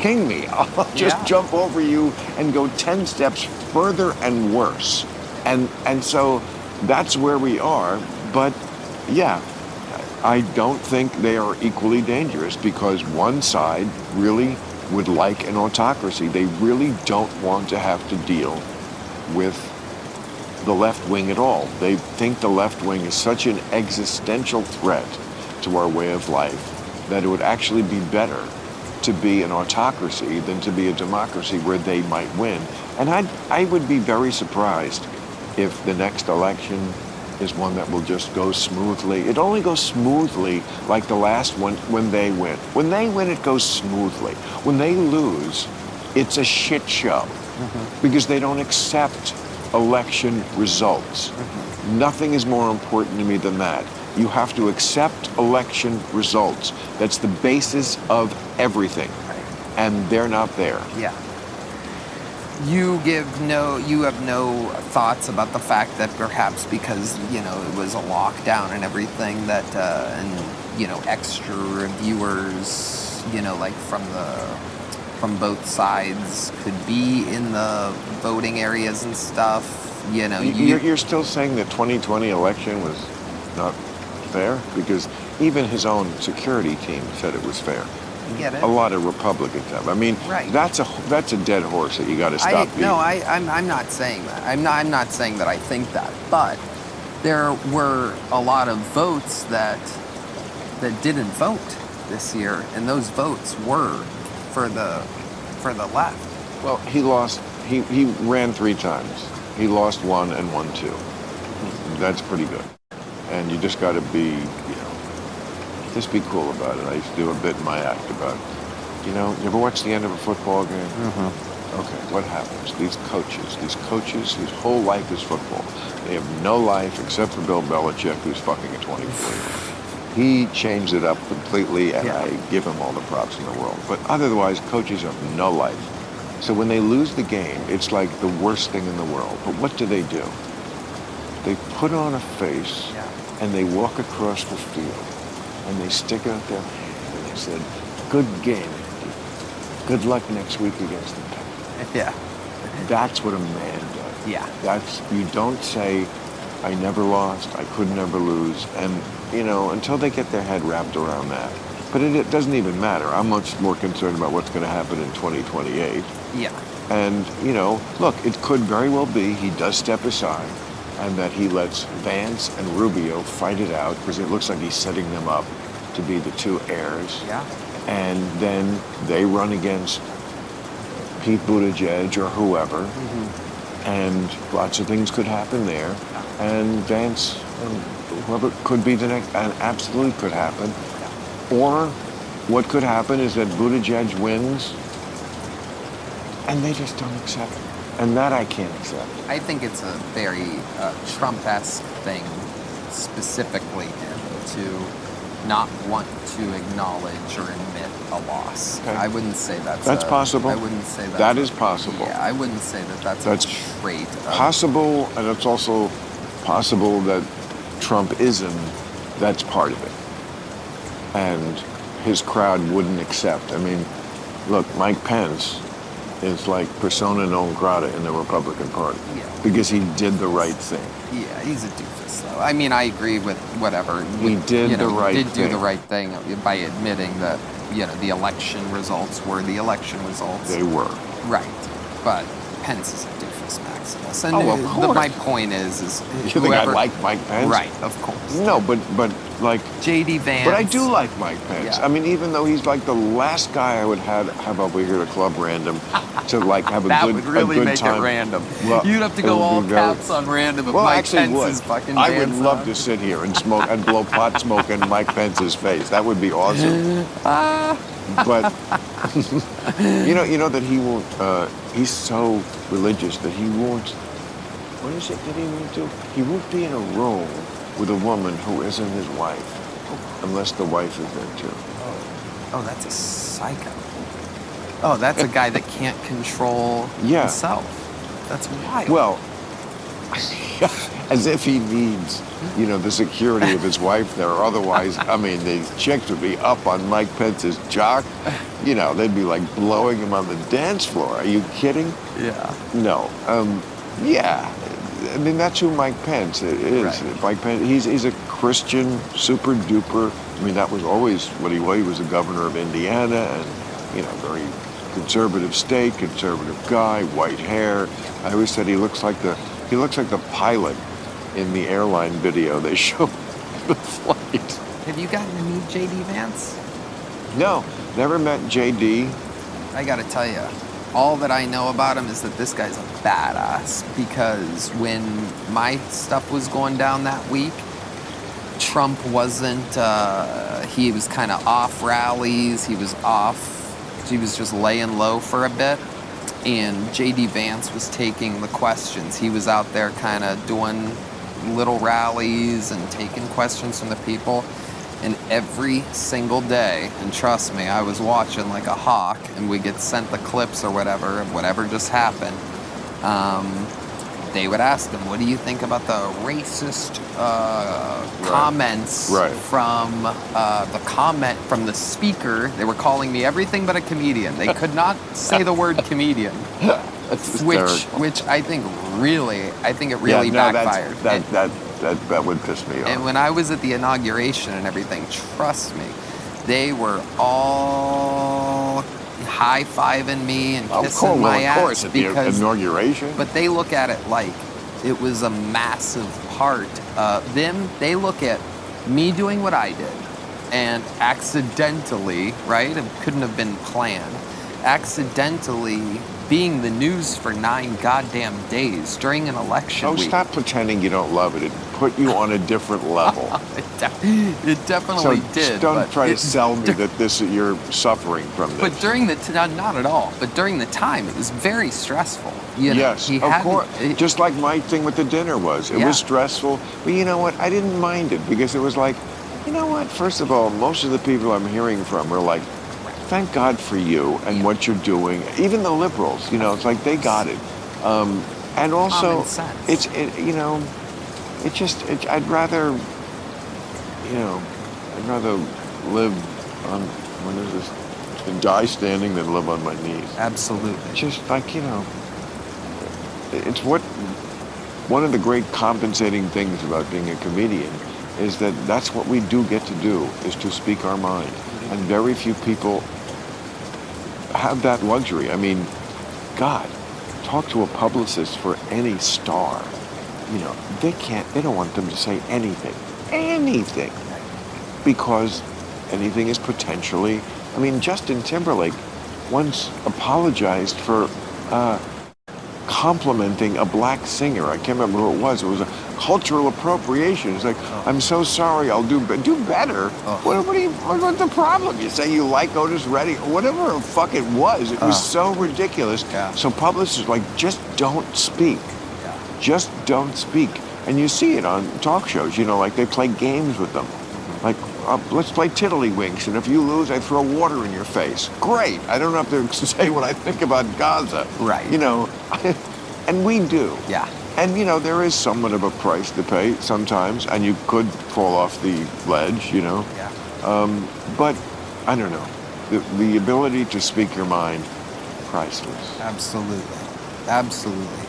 king me. I'll just jump over you and go 10 steps further and worse. And so that's where we are, but I don't think they are equally dangerous, because one side really would like an autocracy. They really don't want to have to deal with the left wing at all. They think the left wing is such an existential threat to our way of life that it would actually be better to be an autocracy than to be a democracy where they might win. And I would be very surprised if the next election is one that will just go smoothly. It only goes smoothly like the last one when they win. When they win, it goes smoothly. When they lose, it's a shit show, because they don't accept election results. Nothing is more important to me than that. You have to accept election results. That's the basis of everything. And they're not there. Yeah. You have no thoughts about the fact that perhaps because, it was a lockdown and everything that, extra reviewers, like from both sides could be in the voting areas and stuff, You're still saying the 2020 election was not fair? Because even his own security team said it was fair. Get it? A lot of Republicans have. I mean, that's a dead horse that you got to stop beating. No, I'm not saying that. I'm not saying that I think that. But there were a lot of votes that didn't vote this year, and those votes were for the left. Well, he lost. He ran 3 times. He lost 1 and won 2. That's pretty good. And you just got to be, just be cool about it. I used to do a bit in my act about, you ever watch the end of a football game? Okay, what happens? These coaches whose whole life is football, they have no life except for Bill Belichick, who's fucking a 24-year-old. He changed it up completely, and I give him all the props in the world. But otherwise, coaches have no life. So when they lose the game, it's like the worst thing in the world. But what do? They put on a face, and they walk across the field. And they stick out their hand and they said, good game, Andy. Good luck next week against the Packers. Yeah. That's what a man does. Yeah. You don't say, I never lost, I could never lose. And, until they get their head wrapped around that. But it doesn't even matter. I'm much more concerned about what's going to happen in 2028. Yeah. And, look, it could very well be he does step aside, and that he lets Vance and Rubio fight it out, because it looks like he's setting them up to be the 2 heirs. Yeah. And then they run against Pete Buttigieg or whoever, and lots of things could happen there. And Vance and whoever could be the next, and absolutely could happen. Or, what could happen is that Buttigieg wins, and they just don't accept it. And that I can't accept. I think it's a very Trump-esque thing, specifically him, to not want to acknowledge or admit a loss. Okay. I wouldn't say that's possible. I wouldn't say that. That is possible. Yeah, I wouldn't say that that's a trait. Possible, and it's also possible that Trumpism, that's part of it. And his crowd wouldn't accept. I mean, look, Mike Pence is like persona non grata in the Republican Party. Yeah. Because he did the right thing. Yeah, he's a doofus, though. I mean, I agree with whatever. He did the right thing. He did do the right thing by admitting that, the election results were the election results. They were. Right. But Pence is a doofus maximus. And of course. my point is You whoever, think I like Mike Pence? Right, of course. No, but like... J.D. Vance. But I do like Mike Pence. Yeah. I mean, even though he's like the last guy I would have over here at a club random to like have a that good would really a good make time. it random. Well, You'd have to it go would all be very- caps on random if Well, Mike actually Pence would. is fucking I would Vance love on. to sit here and smoke and blow pot smoke in Mike Pence's face. That would be awesome. But you know that he won't. He's so religious that he won't. What is it that he won't do? He won't be in a room with a woman who isn't his wife, unless the wife is there too. Oh, that's a psycho. Oh, that's a guy that can't control Yeah. himself. That's wild. Well, as if he needs, the security of his wife there. Otherwise, I mean, the chicks would be up on Mike Pence's jock. They'd be like blowing him on the dance floor. Are you kidding? Yeah. No. Yeah. I mean, that's who Mike Pence is. Right. Mike Pence, he's a Christian, super duper. I mean, that was always what he was. He was the governor of Indiana, and, very conservative state, conservative guy, white hair. I always said he looks like the pilot in the airline video they show the flight. Have you gotten to meet J.D. Vance? No, never met JD. I gotta tell you, all that I know about him is that this guy's a badass, because when my stuff was going down that week, Trump wasn't, he was kind of off rallies, he was just laying low for a bit, and J.D. Vance was taking the questions. He was out there kind of doing little rallies and taking questions from the people. And every single day, and trust me, I was watching like a hawk, and we get sent the clips or whatever of whatever just happened. They would ask them, what do you think about the racist comments from from the speaker? They were calling me everything but a comedian. They could not say the word comedian. which I think it really backfired. That would piss me off. And when I was at the inauguration and everything, trust me, they were all high-fiving me and kissing my ass. Of course, at the inauguration. But they look at it like it was a massive part of them. They look at me doing what I did and accidentally, right? It couldn't have been planned. Accidentally being the news for 9 goddamn days during an election week. Stop pretending you don't love it. It put you on a different level. It definitely did. Don't try to sell me that you're suffering from this. But during not at all. But during the time, it was very stressful. Yes, of course. Just like my thing with the dinner was. It was stressful. But you know what? I didn't mind it because it was like, you know what? First of all, most of the people I'm hearing from are like, thank God for you and what you're doing. Even the liberals, it's like they got it. And also, I'd rather live on, and die standing than live on my knees. Absolutely. Just like, it's one of the great compensating things about being a comedian is that that's what we do get to do, is to speak our mind. And very few people have that luxury. I mean, God, talk to a publicist for any star. They don't want them to say anything, because anything is potentially, Justin Timberlake once apologized for complimenting a black singer. I can't remember who it was. It was a cultural appropriation. It's like, I'm so sorry, I'll do better. What's the problem? You say you like Otis Redding, whatever the fuck it was so ridiculous. Yeah. So publicists are like, just don't speak. Yeah. Just don't speak. And you see it on talk shows, you know, like they play games with them. Like, let's play tiddlywinks, and if you lose, I throw water in your face. Great. I don't have to say what I think about Gaza. Right. You know, and we do. Yeah. And, you know, there is somewhat of a price to pay sometimes, and you could fall off the ledge, you know. Yeah. But, I don't know. The ability to speak your mind, priceless. Absolutely. Absolutely.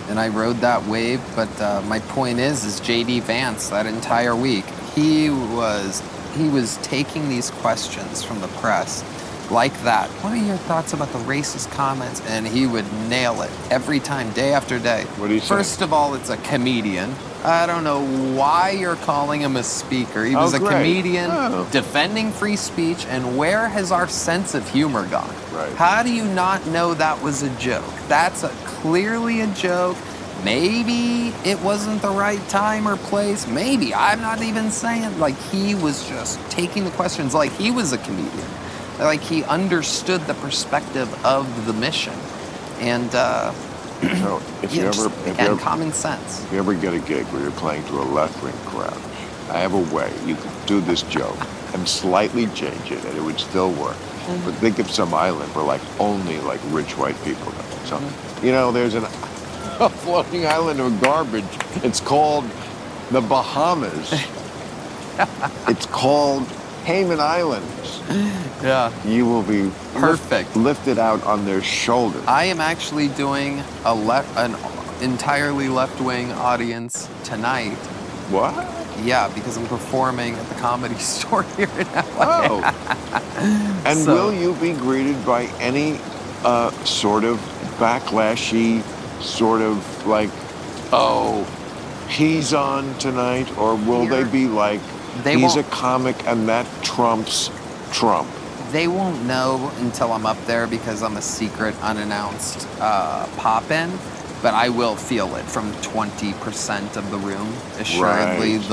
And I rode that wave, but my point is J.D. Vance, that entire week, he was taking these questions from the press like that. What are your thoughts about the racist comments? And he would nail it every time, day after day. What do you say? First of all, it's a comedian. I don't know why you're calling him a speaker. He was a comedian defending free speech, and where has our sense of humor gone? Right. How do you not know that was a joke? That's clearly a joke. Maybe it wasn't the right time or place. Maybe. I'm not even saying. Like, he was just taking the questions like he was a comedian. Like, he understood the perspective of the mission. And, So if you ever common sense. If you ever get a gig where you're playing to a left-wing crowd, I have a way you could do this joke and slightly change it, and it would still work. But think of some island where only rich white people go. So, you know, there's a floating island of garbage. It's called the Bahamas. It's called Cayman Islands. Yeah. You will be perfect lifted out on their shoulders. I am actually doing an entirely left-wing audience tonight. What? Yeah, because I'm performing at the Comedy Store here in LA. Oh. And will you be greeted by any sort of backlashy, sort of he's on tonight, or will they be like, he's a comic and that trumps Trump? They won't know until I'm up there because I'm a secret, unannounced pop-in. But I will feel it from 20% of the room. Assuredly, right.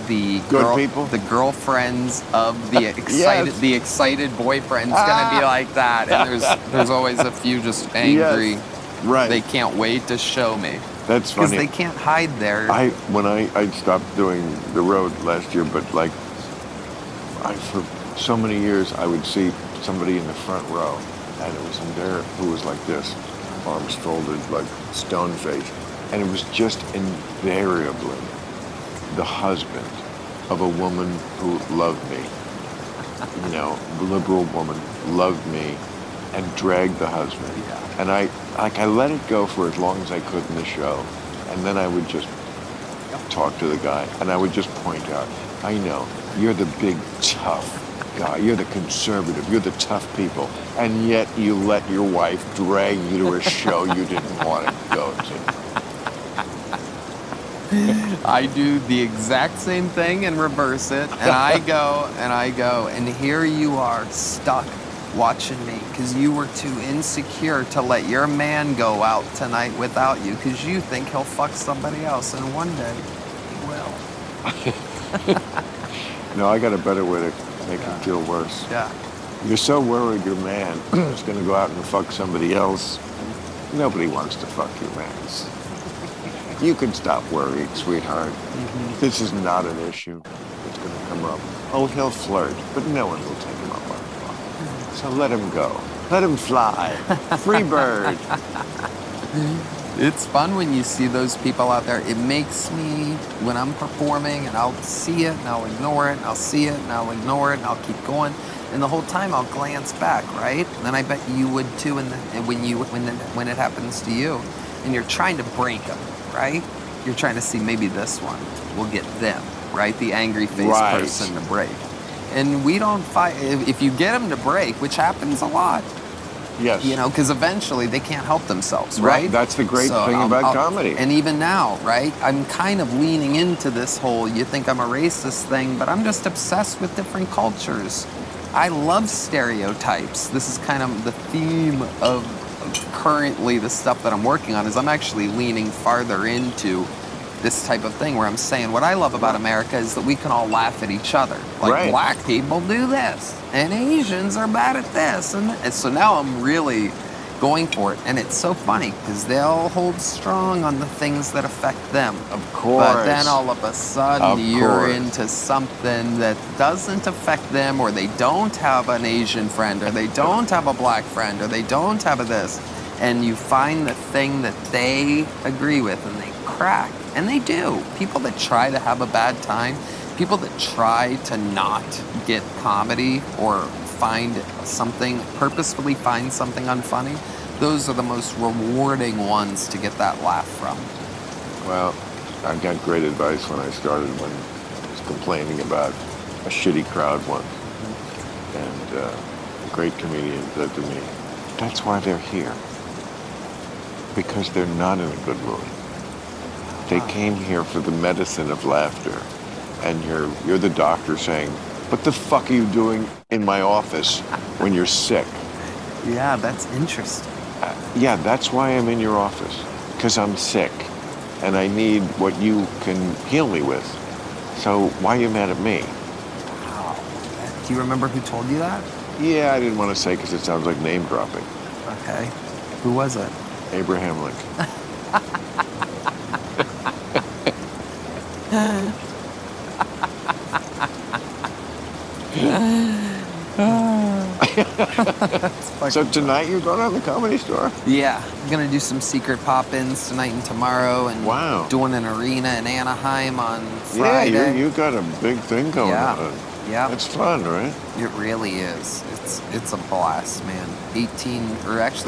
the girlfriends of the excited the excited boyfriend's gonna be like that, and there's always a few just angry. Yes. Right. They can't wait to show me. That's funny. Because they can't hide there. When I stopped doing the road last year, but for so many years I would see somebody in the front row, and it was in there who was like this, arms folded, stone faced, and it was just invariably the husband of a woman who loved me. You know, liberal woman loved me, and dragged the husband. Yeah. And I let it go for as long as I could in the show, and then I would just talk to the guy, and I would just point out, I know, you're the big, tough guy, you're the conservative, you're the tough people, and yet you let your wife drag you to a show you didn't want to go to. I do the exact same thing and reverse it, and I go, and here you are stuck watching me because you were too insecure to let your man go out tonight without you because you think he'll fuck somebody else, and one day he will. No, I got a better way to make him feel worse. Yeah. You're so worried your man is going to go out and fuck somebody else. Nobody wants to fuck your man. You can stop worrying, sweetheart. Mm-hmm. This is not an issue that's going to come up. Oh, he'll flirt, but no one will take him up on it. So let him go. Let him fly. Free bird. It's fun when you see those people out there. It makes me, when I'm performing, and I'll see it, and I'll ignore it, and I'll see it, and I'll ignore it, and I'll keep going. And the whole time I'll glance back, right? And I bet you would too, and when it happens to you. And you're trying to break them, right? You're trying to see maybe this one will get them, right? The angry face person to break. And we don't fight. If you get them to break, which happens a lot, yes, you know, because eventually they can't help themselves, right? That's the great thing about comedy. And even now, right, I'm kind of leaning into this whole, you think I'm a racist thing, but I'm just obsessed with different cultures. I love stereotypes. This is kind of the theme of currently the stuff that I'm working on, is I'm actually leaning farther into this type of thing where I'm saying what I love about America is that we can all laugh at each other. Like, Right. black people do this, and Asians are bad at this. And so now I'm really going for it. And it's so funny because they'll hold strong on the things that affect them. Of course. But then all of a sudden Of you're course. into something that doesn't affect them, or they don't have an Asian friend, or they don't have a black friend, or they don't have a this. And you find the thing that they agree with and they crack. And they do. People that try to have a bad time, people that try to not get comedy or purposefully find something unfunny, those are the most rewarding ones to get that laugh from. Well, I got great advice when I started, when I was complaining about a shitty crowd once. And a great comedian said to me, that's why they're here. Because they're not in a good mood. They came here for the medicine of laughter. And you're the doctor saying, what the fuck are you doing in my office when you're sick? Yeah, that's interesting. Yeah, that's why I'm in your office. Because I'm sick. And I need what you can heal me with. So why are you mad at me? Wow. Do you remember who told you that? Yeah, I didn't want to say because it sounds like name dropping. Okay. Who was it? Abraham Lincoln. So tonight you're going to the Comedy Store? Yeah, I'm gonna do some secret pop-ins tonight and tomorrow, and Wow. doing an arena in Anaheim on Friday. Yeah, you got a big thing going on. Yeah. It's fun, right? It really is. It's a blast, man.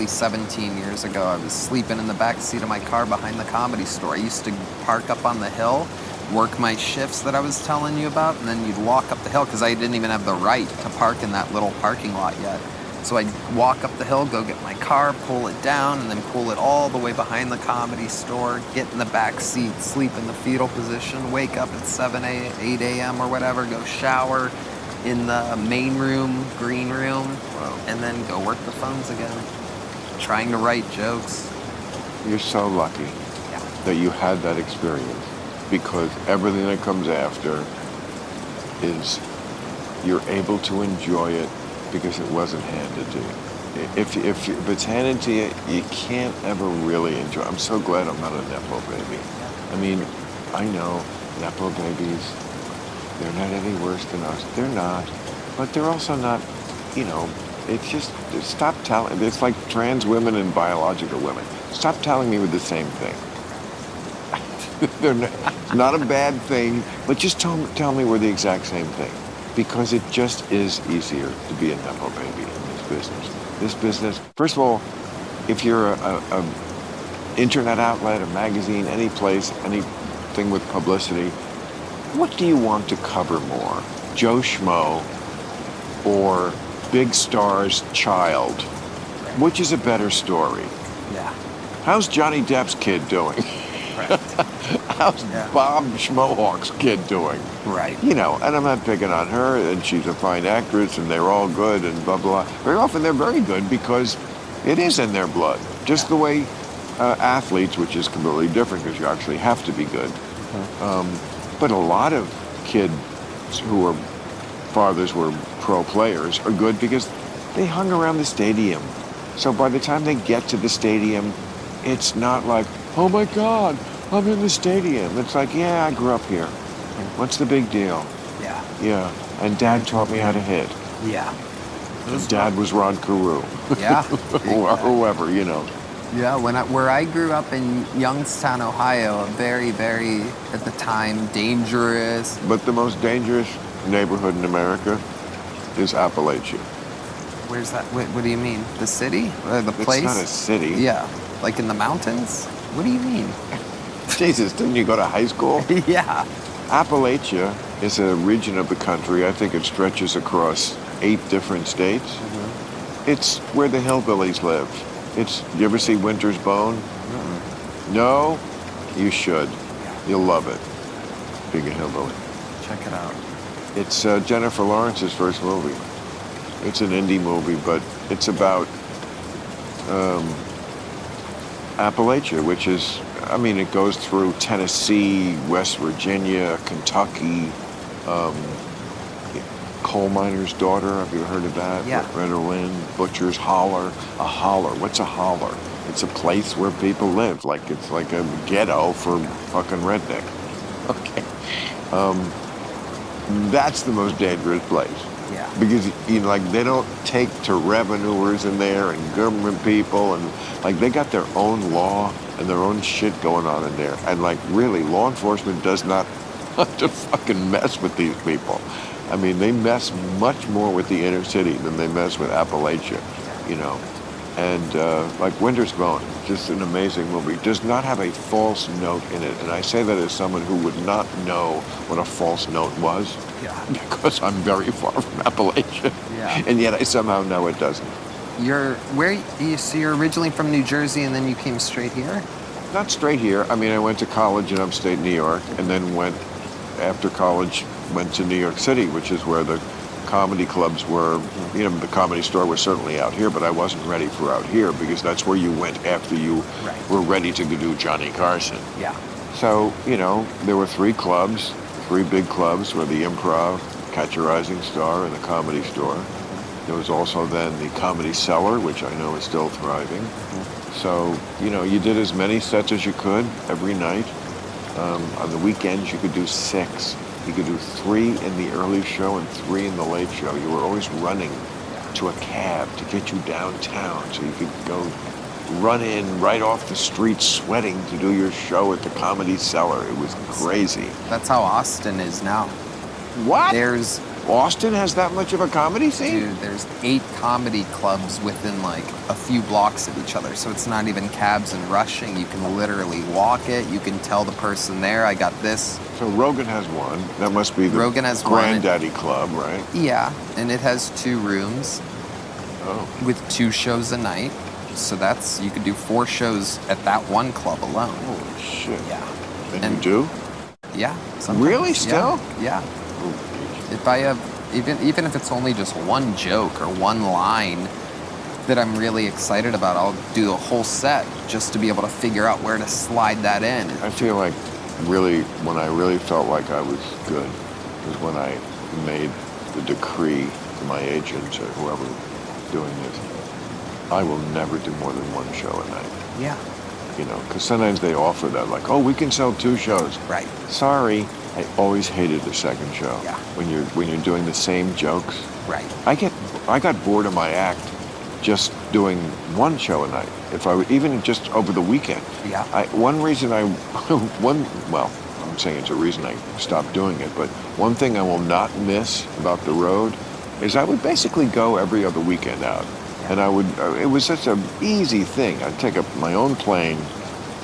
17 years ago, I was sleeping in the back seat of my car behind the Comedy Store. I used to park up on the hill, work my shifts that I was telling you about, and then you'd walk up the hill because I didn't even have the right to park in that little parking lot yet. So I'd walk up the hill, go get my car, pull it down, and then pull it all the way behind the Comedy Store, get in the back seat, sleep in the fetal position, wake up at 8 a.m. or whatever, go shower in the main room, green room, and then go work the phones again, trying to write jokes. You're so lucky Yeah. that you had that experience, because everything that comes after is you're able to enjoy it because it wasn't handed to you. If it's handed to you, you can't ever really enjoy it. I'm so glad I'm not a Nepo baby. I mean, I know Nepo babies, they're not any worse than us. They're not. But they're also not, it's just, stop telling, it's like trans women and biological women. Stop telling me we're the same thing. They're not a bad thing, but just tell me we're the exact same thing. Because it just is easier to be a Nepo baby in this business. This business, first of all, if you're a internet outlet, a magazine, any place, anything with publicity, what do you want to cover more? Joe Schmo or Big Star's child? Which is a better story? Yeah. How's Johnny Depp's kid doing? Right. How's Bob Schmohawk's kid doing? Right. And I'm not picking on her, and she's a fine actress, and they're all good, and blah, blah. Very often they're very good because it is in their blood. Just the way athletes, which is completely different because you actually have to be good. But a lot of kids who are fathers were pro players are good because they hung around the stadium. So by the time they get to the stadium, it's not like, oh my God, I'm in the stadium. It's like, yeah, I grew up here. What's the big deal? Yeah. Yeah. And Dad taught me how to hit. Yeah. And Dad was Ron Carew. Yeah. Or whoever, Yeah, where I grew up in Youngstown, Ohio, a very, very, at the time, dangerous. But the most dangerous neighborhood in America is Appalachia. Where's that? What do you mean? The city? The place? It's not a city. Yeah. Like in the mountains? What do you mean? Jesus, didn't you go to high school? Yeah. Appalachia is a region of the country. I think it stretches across 8 different states. Mm-hmm. It's where the hillbillies live. You ever see Winter's Bone? Mm-hmm. No? You should. You'll love it. Being a hillbilly. Check it out. It's Jennifer Lawrence's first movie. It's an indie movie, but it's about Appalachia, which is, I mean, it goes through Tennessee, West Virginia, Kentucky, Coal Miner's Daughter. Have you heard of that? Yeah. Loretta Lynn, Butcher's Holler. A holler. What's a holler? It's a place where people live. Like, it's like a ghetto for fucking redneck. Okay. That's the most dangerous place. Yeah. Because, you know, like, they don't take to revenuers in there and government people, and like, they got their own law and their own shit going on in there. And like, really, law enforcement does not want to fucking mess with these people. I mean, they mess much more with the inner city than they mess with Appalachia, you know. And like Winter's Bone, just an amazing movie, does not have a false note in it. And I say that as someone who would not know what a false note was. Yeah. Because I'm very far from Appalachia. Yeah. And yet I somehow know it doesn't. So you're originally from New Jersey and then you came straight here? Not straight here. I mean, I went to college in upstate New York, and then after college, went to New York City, which is where the comedy clubs were. You know, the Comedy Store was certainly out here, but I wasn't ready for out here because that's where you went after you were ready to do Johnny Carson. Yeah. So, you know, there were three big clubs were the Improv, Catch a Rising Star, and the Comedy Store. There was also then the Comedy Cellar, which I know is still thriving. So, you know, you did as many sets as you could every night. On the weekends, you could do 6. You could do 3 in the early show and 3 in the late show. You were always running to a cab to get you downtown so you could go run in right off the street sweating to do your show at the Comedy Cellar. It was crazy. That's how Austin is now. What? Austin has that much of a comedy scene? Dude, there's 8 comedy clubs within like a few blocks of each other. So it's not even cabs and rushing. You can literally walk it. You can tell the person there, I got this. So Rogan has one. That must be the Rogan has Granddaddy Club, right? Yeah, and it has 2 rooms with 2 shows a night. So you could do 4 shows at that one club alone. Holy shit. Yeah. And you do? Yeah. Sometimes. Really? Still? Yeah. If I have, even if it's only just one joke or one line that I'm really excited about, I'll do a whole set just to be able to figure out where to slide that in. I feel like really, when I really felt like I was good was when I made the decree to my agent or whoever doing this. I will never do more than 1 show a night. Yeah. You know, because sometimes they offer that, like, oh, we can sell 2 shows. Right. Sorry, I always hated the second show. Yeah. When you're doing the same jokes. Right. I got bored of my act just doing 1 show a night. If I would, even just over the weekend. Yeah. One reason I'm saying it's a reason I stopped doing it, but one thing I will not miss about the road is I would basically go every other weekend out. And it was such an easy thing. I'd take up my own plane,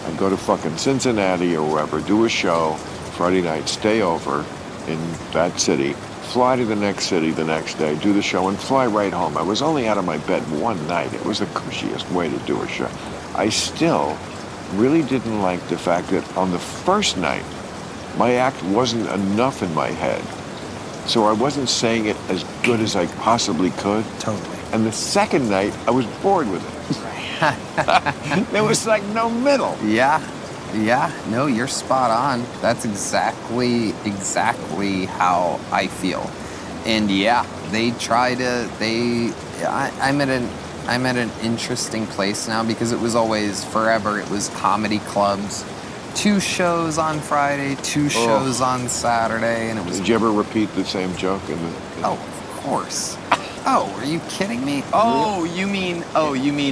I'd go to fucking Cincinnati or wherever, do a show, Friday night, stay over in that city, fly to the next city the next day, do the show, and fly right home. I was only out of my bed 1 night. It was the cushiest way to do a show. I still really didn't like the fact that on the first night, my act wasn't enough in my head. So I wasn't saying it as good as I possibly could. Totally. And the second night, I was bored with it. There was like no middle. Yeah. No, you're spot on. That's exactly how I feel. And yeah, I'm at an interesting place now because it was always forever. It was comedy clubs, 2 shows on Friday, 2 shows on Saturday, and it was. Did you ever repeat the same joke? Oh, of course. Oh, are you kidding me? Oh, you mean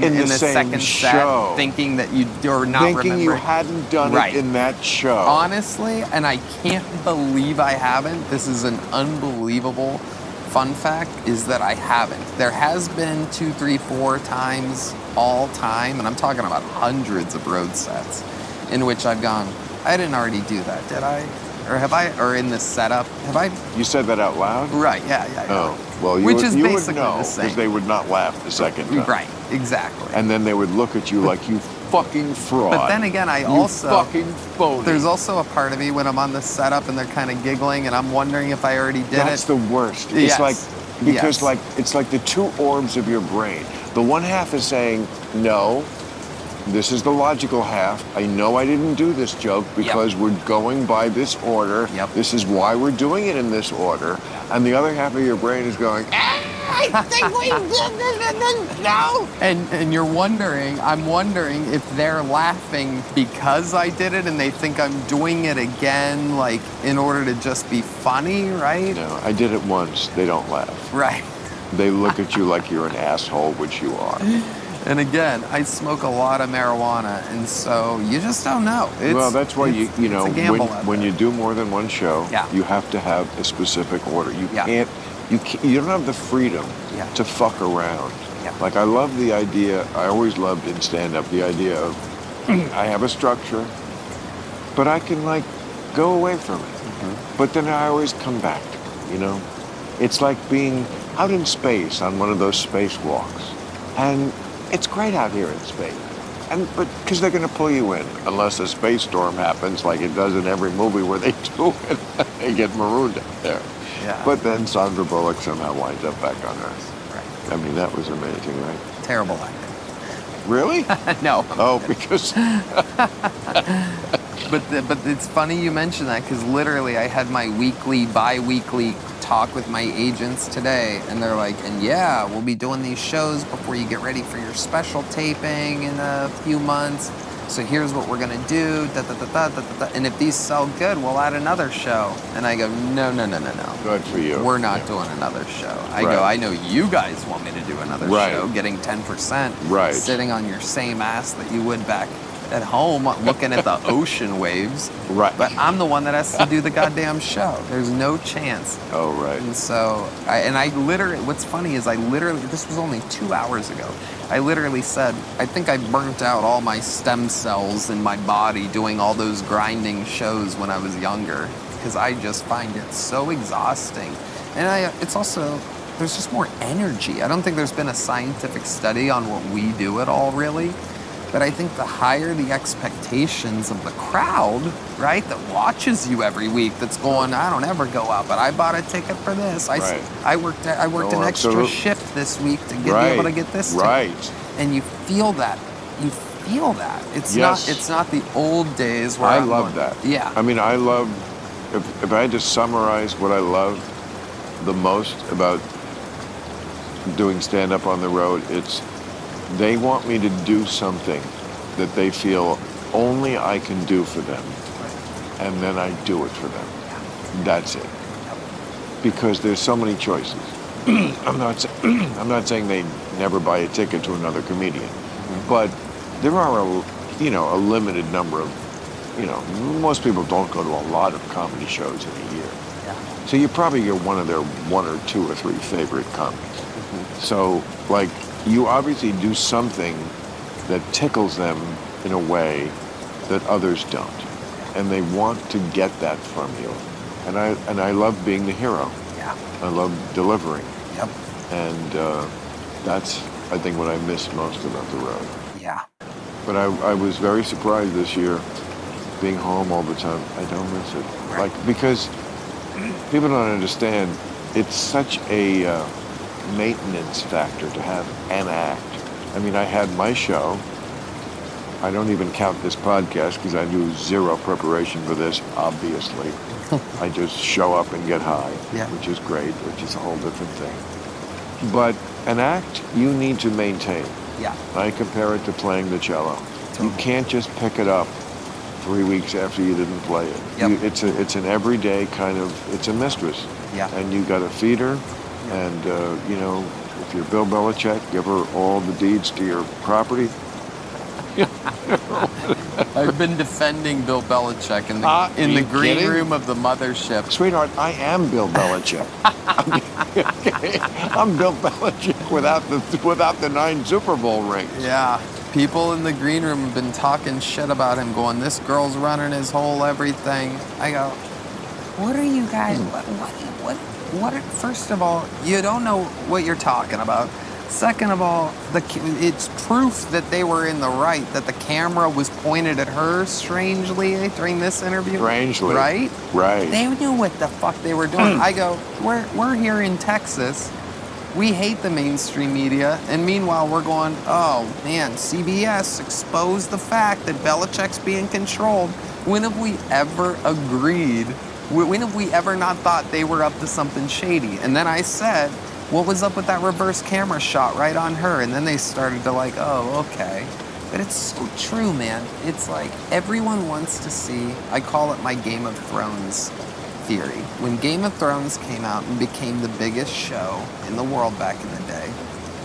in the second show. set, thinking that you or not thinking remembering. You hadn't done it in that show. Honestly, and I can't believe I haven't. This is an unbelievable fun fact, is that I haven't. There has been 2, 3, 4 times all time, and I'm talking about hundreds of road sets, in which I've gone, I didn't already do that, did I? Or have I, or in the setup, have I? You said that out loud? Right, yeah. Oh, well, you Which would, is you basically would know, the same. because they would not laugh the second time. Right, exactly. And then they would look at you like, you fucking fraud. But then again, you fucking phony. There's also a part of me when I'm on the setup and they're kind of giggling and I'm wondering if I already did That's it. the worst. It's Yes. like, because Yes. it's like the 2 orbs of your brain. The one half is saying no, this is the logical half. I know I didn't do this joke because we're going by this order. This is why we're doing it in this order. And the other half of your brain is going, I think we did this, no. And you're wondering, I'm wondering if they're laughing because I did it and they think I'm doing it again, like in order to just be funny, right? No, I did it once. They don't laugh. Right. They look at you like you're an asshole, which you are. And again, I smoke a lot of marijuana, and so you just don't know. Well, that's why you know, when you do more than one show, you have to have a specific order. You can't, you don't have the freedom to fuck around. Like, I love the idea, I always loved in stand-up, the idea of, I have a structure, but I can, like, go away from it. But then I always come back, you know? It's like being out in space on one of those spacewalks. And it's great out here in space. But because they're going to pull you in, unless a space storm happens like it does in every movie where they do it, they get marooned out there. But then Sandra Bullock somehow winds up back on Earth. Right. I mean, that was amazing, right? Terrible acting. Really? No. Oh, because... But it's funny you mention that, because literally I had my bi-weekly talk with my agents today, and they're like, and yeah, we'll be doing these shows before you get ready for your special taping in a few months. So here's what we're gonna do, and if these sell good, we'll add another show. And I go, no. Good for you. We're not doing another show. I go, I know you guys want me to do another show, getting 10%, sitting on your same ass that you would back at home looking at the ocean waves. Right. But I'm the one that has to do the goddamn show. There's no chance. Oh, right. And so, I literally, what's funny is this was only 2 hours ago. I literally said, I think I burnt out all my stem cells in my body doing all those grinding shows when I was younger, because I just find it so exhausting. And it's also, there's just more energy. I don't think there's been a scientific study on what we do at all, really. But I think the higher the expectations of the crowd, right, that watches you every week, that's going, I don't ever go out, but I bought a ticket for this. I worked an extra shift this week to be able to get this ticket. And you feel that. You feel that. It's not the old days where I love that. Yeah. I mean, I love, if I had to summarize what I love the most about doing stand-up on the road, it's they want me to do something that they feel only I can do for them. And then I do it for them. That's it. Because there's so many choices. I'm not saying they never buy a ticket to another comedian, but there are a limited number of, most people don't go to a lot of comedy shows in a year. So you're one of their 1 or 2 or 3 favorite comics. So, like, you obviously do something that tickles them in a way that others don't. And they want to get that from you. And I love being the hero. Yeah. I love delivering. Yep. And that's, I think, what I miss most about the road. Yeah. But I was very surprised this year, being home all the time. I don't miss it. Like, because people don't understand, it's such a maintenance factor to have an act. I mean, I had my show. I don't even count this podcast because I do zero preparation for this, obviously. I just show up and get high, which is great, which is a whole different thing. But an act you need to maintain. Yeah. I compare it to playing the cello. You can't just pick it up 3 weeks after you didn't play it. Yep. It's an everyday kind of, it's a mistress. Yeah. And you got to feed her. And, if you're Bill Belichick, give her all the deeds to your property. I've been defending Bill Belichick in the green room of the mothership. Sweetheart, I am Bill Belichick. I'm Bill Belichick without the 9 Super Bowl rings. Yeah. People in the green room have been talking shit about him, going, this girl's running his whole everything. I go, what are you guys, what, first of all, you don't know what you're talking about. Second of all, it's proof that they were in the right, that the camera was pointed at her, strangely, during this interview. Strangely. Right? Right. They knew what the fuck they were doing. I go, we're here in Texas. We hate the mainstream media, and meanwhile we're going, oh man, CBS exposed the fact that Belichick's being controlled. When have we ever agreed? When have we ever not thought they were up to something shady? And then I said, what was up with that reverse camera shot right on her? And then they started to like, oh, okay. But it's so true, man. It's like everyone wants to see, I call it my Game of Thrones theory. When Game of Thrones came out and became the biggest show in the world back in the day,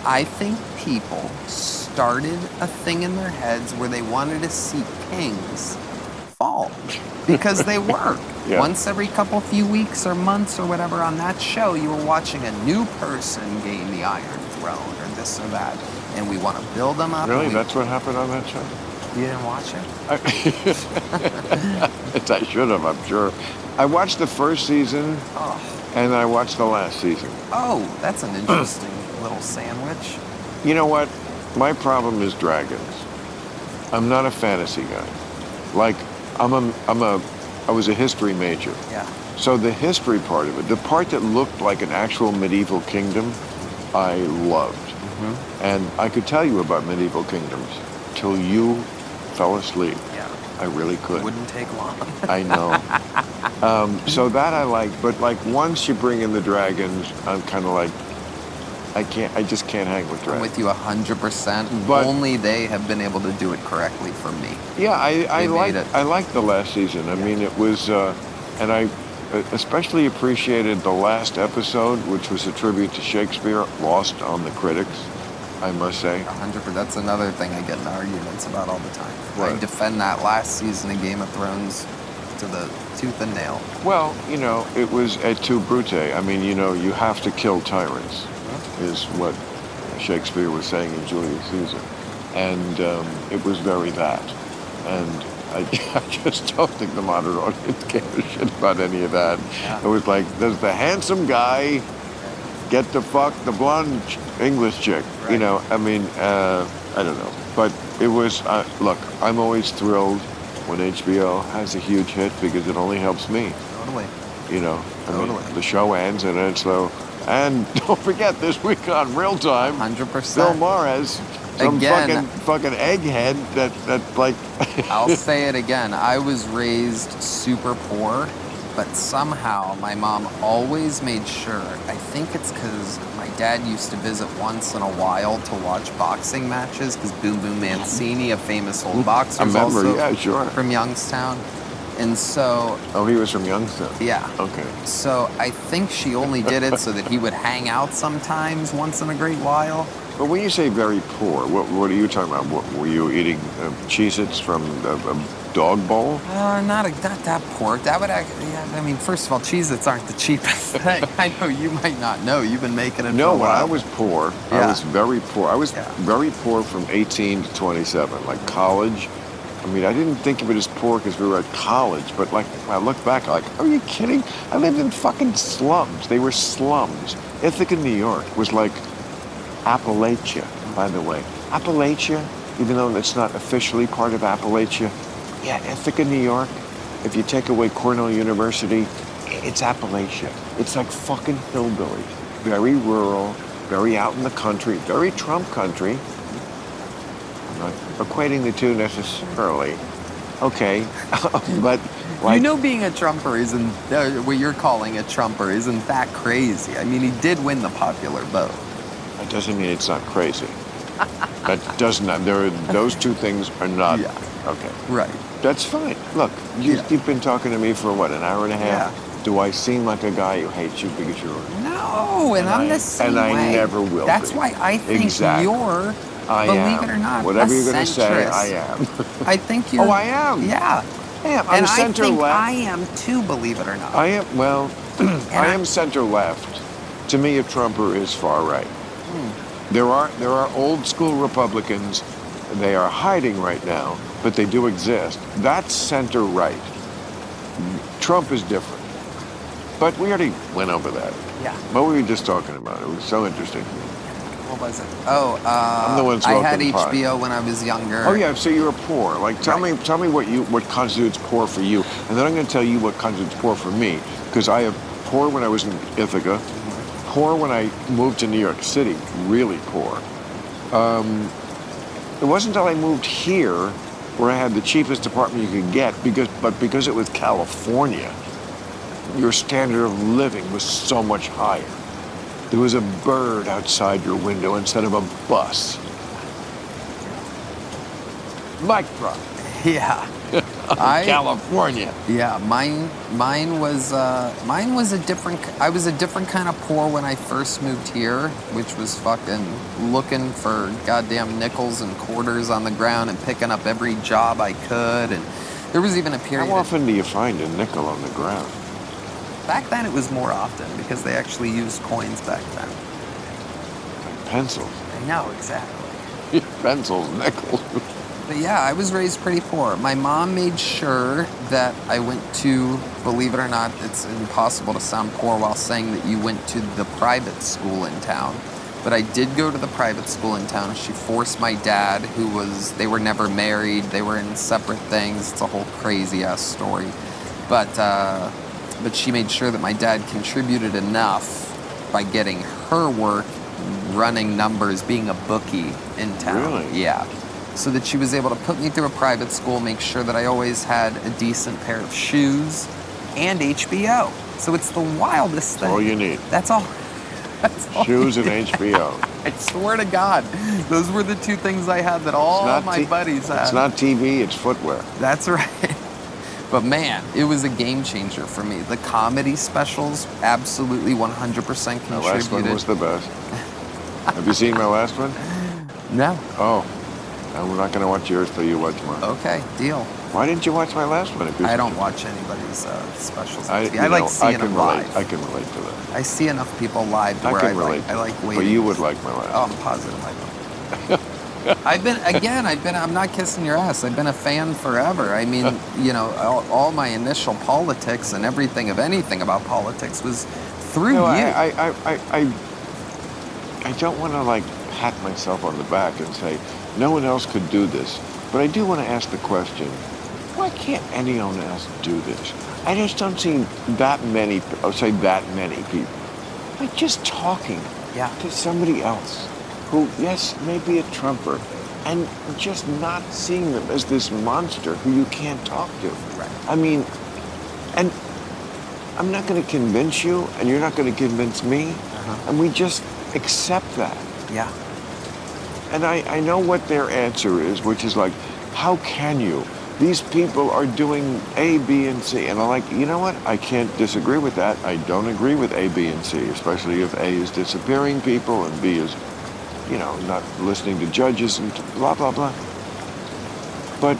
I think people started a thing in their heads where they wanted to see kings fall because they were. Yeah. Once every few weeks or months or whatever on that show, you were watching a new person gain the Iron Throne or this or that. And we want to build them up. Really? That's what happened on that show? You didn't watch it? I should have, I'm sure. I watched the first season, and I watched the last season. Oh, that's an interesting little sandwich. You know what? My problem is dragons. I'm not a fantasy guy. Like, I was a history major. Yeah. So the history part of it, the part that looked like an actual medieval kingdom, I loved. Mm-hmm. And I could tell you about medieval kingdoms till you fell asleep. Yeah. I really could. It wouldn't take long. I know. So that I like, but like once you bring in the dragons, I'm kind of like, I just can't hang with dragons. I'm with you 100%. But only they have been able to do it correctly for me. Yeah, I liked the last season. I mean, it was, and I especially appreciated the last episode, which was a tribute to Shakespeare, lost on the critics, I must say. 100%. That's another thing I get in arguments about all the time. Right. I defend that last season of Game of Thrones to the tooth and nail. Well, you know, it was et tu brute. I mean, you know, you have to kill tyrants, is what Shakespeare was saying in Julius Caesar. And it was very that. And I just don't think the modern audience gave a shit about any of that. Yeah. It was like, does the handsome guy get to fuck the blonde English chick? Right. You know, I mean, I don't know. But it was, look, I'm always thrilled when HBO has a huge hit because it only helps me. Totally. You know, I Totally. mean, the show ends and it's so, and don't forget this week on Real Time, 100%. Bill Maher has some Again, fucking egghead that like. I'll say it again. I was raised super poor, but somehow my mom always made sure, I think it's because my dad used to visit once in a while to watch boxing matches, because Boom Boom Mancini, a famous old boxer, I remember, also yeah, sure. from Youngstown. And so... Oh, he was from Youngstown? Yeah. Okay. So I think she only did it so that he would hang out sometimes once in a great while. But when you say very poor, what are you talking about? What, were you eating Cheez-Its from a dog bowl? Not that poor. That would actually, I mean, first of all, Cheez-Its aren't the cheapest thing. I know you might not know. You've been making it No, for a when while. I was poor, Yeah. I was very poor. I was Yeah. very poor from 18 to 27, like college. I mean, I didn't think of it as poor because we were at college, but like, when I look back, like, are you kidding? I lived in fucking slums. They were slums. Ithaca, New York was like Appalachia, by the way. Appalachia, even though it's not officially part of Appalachia, yeah, Ithaca, New York, if you take away Cornell University, it's Appalachia. It's like fucking hillbilly. Very rural, very out in the country, very Trump country. I'm not equating the two necessarily. Okay, but like... You know, being a Trumper isn't, what you're calling a Trumper isn't that crazy. I mean, he did win the popular vote. That doesn't mean it's not crazy. That does not, those two things are not, Yeah. okay. Right. That's fine. Look, you've been talking to me for what, an hour and a half? Yeah. Do I seem like a guy who hates you because you're... No, and I'm the same and I way. never will That's be. why I think Exactly. you're, I believe am. it or not, Whatever a you're going to say, centrist. I am. I think you're... Oh, I am. Yeah. I am. I'm And I center think left. I am too, believe it or not. I am, well, I am center left. To me, a Trumper is far right. There are old school Republicans. They are hiding right now, but they do exist. That's center right. Trump is different. But we already went over that. Yeah. What were we just talking about? It was so interesting. What was it? Oh, I'm the one I had smoking pot. HBO when I was younger. Oh yeah, so you were poor. Like tell Right. me what constitutes poor for you, and then I'm going to tell you what constitutes poor for me, because I have poor when I was in Ithaca, poor when I moved to New York City, really poor. It wasn't until I moved here where I had the cheapest apartment you could get, because it was California, your standard of living was so much higher. There was a bird outside your window instead of a bus. Mic drop. Yeah. California. Yeah, mine was a different. I was a different kind of poor when I first moved here, which was fucking looking for goddamn nickels and quarters on the ground and picking up every job I could. And there was even a period. How often do you find a nickel on the ground? Back then, it was more often because they actually used coins back then. Pencils. I know exactly. Pencils, nickels. But yeah, I was raised pretty poor. My mom made sure that I went to, believe it or not, it's impossible to sound poor while saying that you went to the private school in town. But I did go to the private school in town. She forced my dad, they were never married, they were in separate things. It's a whole crazy ass story. But she made sure that my dad contributed enough by getting her work, running numbers, being a bookie in town. Really? Yeah. So that she was able to put me through a private school, make sure that I always had a decent pair of shoes and HBO. So it's the wildest thing. That's all you need. That's all. That's all. Shoes and HBO. I swear to God, those were the two things I had that all my buddies had. It's not TV, it's footwear. That's right. But man, it was a game changer for me. The comedy specials absolutely 100% contributed. My last one was the best. Have you seen my last one? No. Oh. And we're not going to watch yours till you watch mine. Okay, deal. Why didn't you watch my last one? I don't watch anybody's specials. I like seeing them live. I can relate to that. I see enough people live I where can relate. I like waiting. But you would like my last Oh, I'm positive I will. I'm not kissing your ass. I've been a fan forever. I mean, all my initial politics and everything of anything about politics was through you. I don't want to pat myself on the back and say, no one else could do this. But I do want to ask the question, why can't anyone else do this? I just don't see that many people. Like just talking to somebody else who, yes, may be a Trumper, and just not seeing them as this monster who you can't talk to. Right. I mean, and I'm not going to convince you, and you're not going to convince me, and we just accept that. Yeah. And I know what their answer is, which is like, how can you? These people are doing A, B, and C. And I'm like, you know what? I can't disagree with that. I don't agree with A, B, and C, especially if A is disappearing people and B is, not listening to judges and blah, blah, blah. But,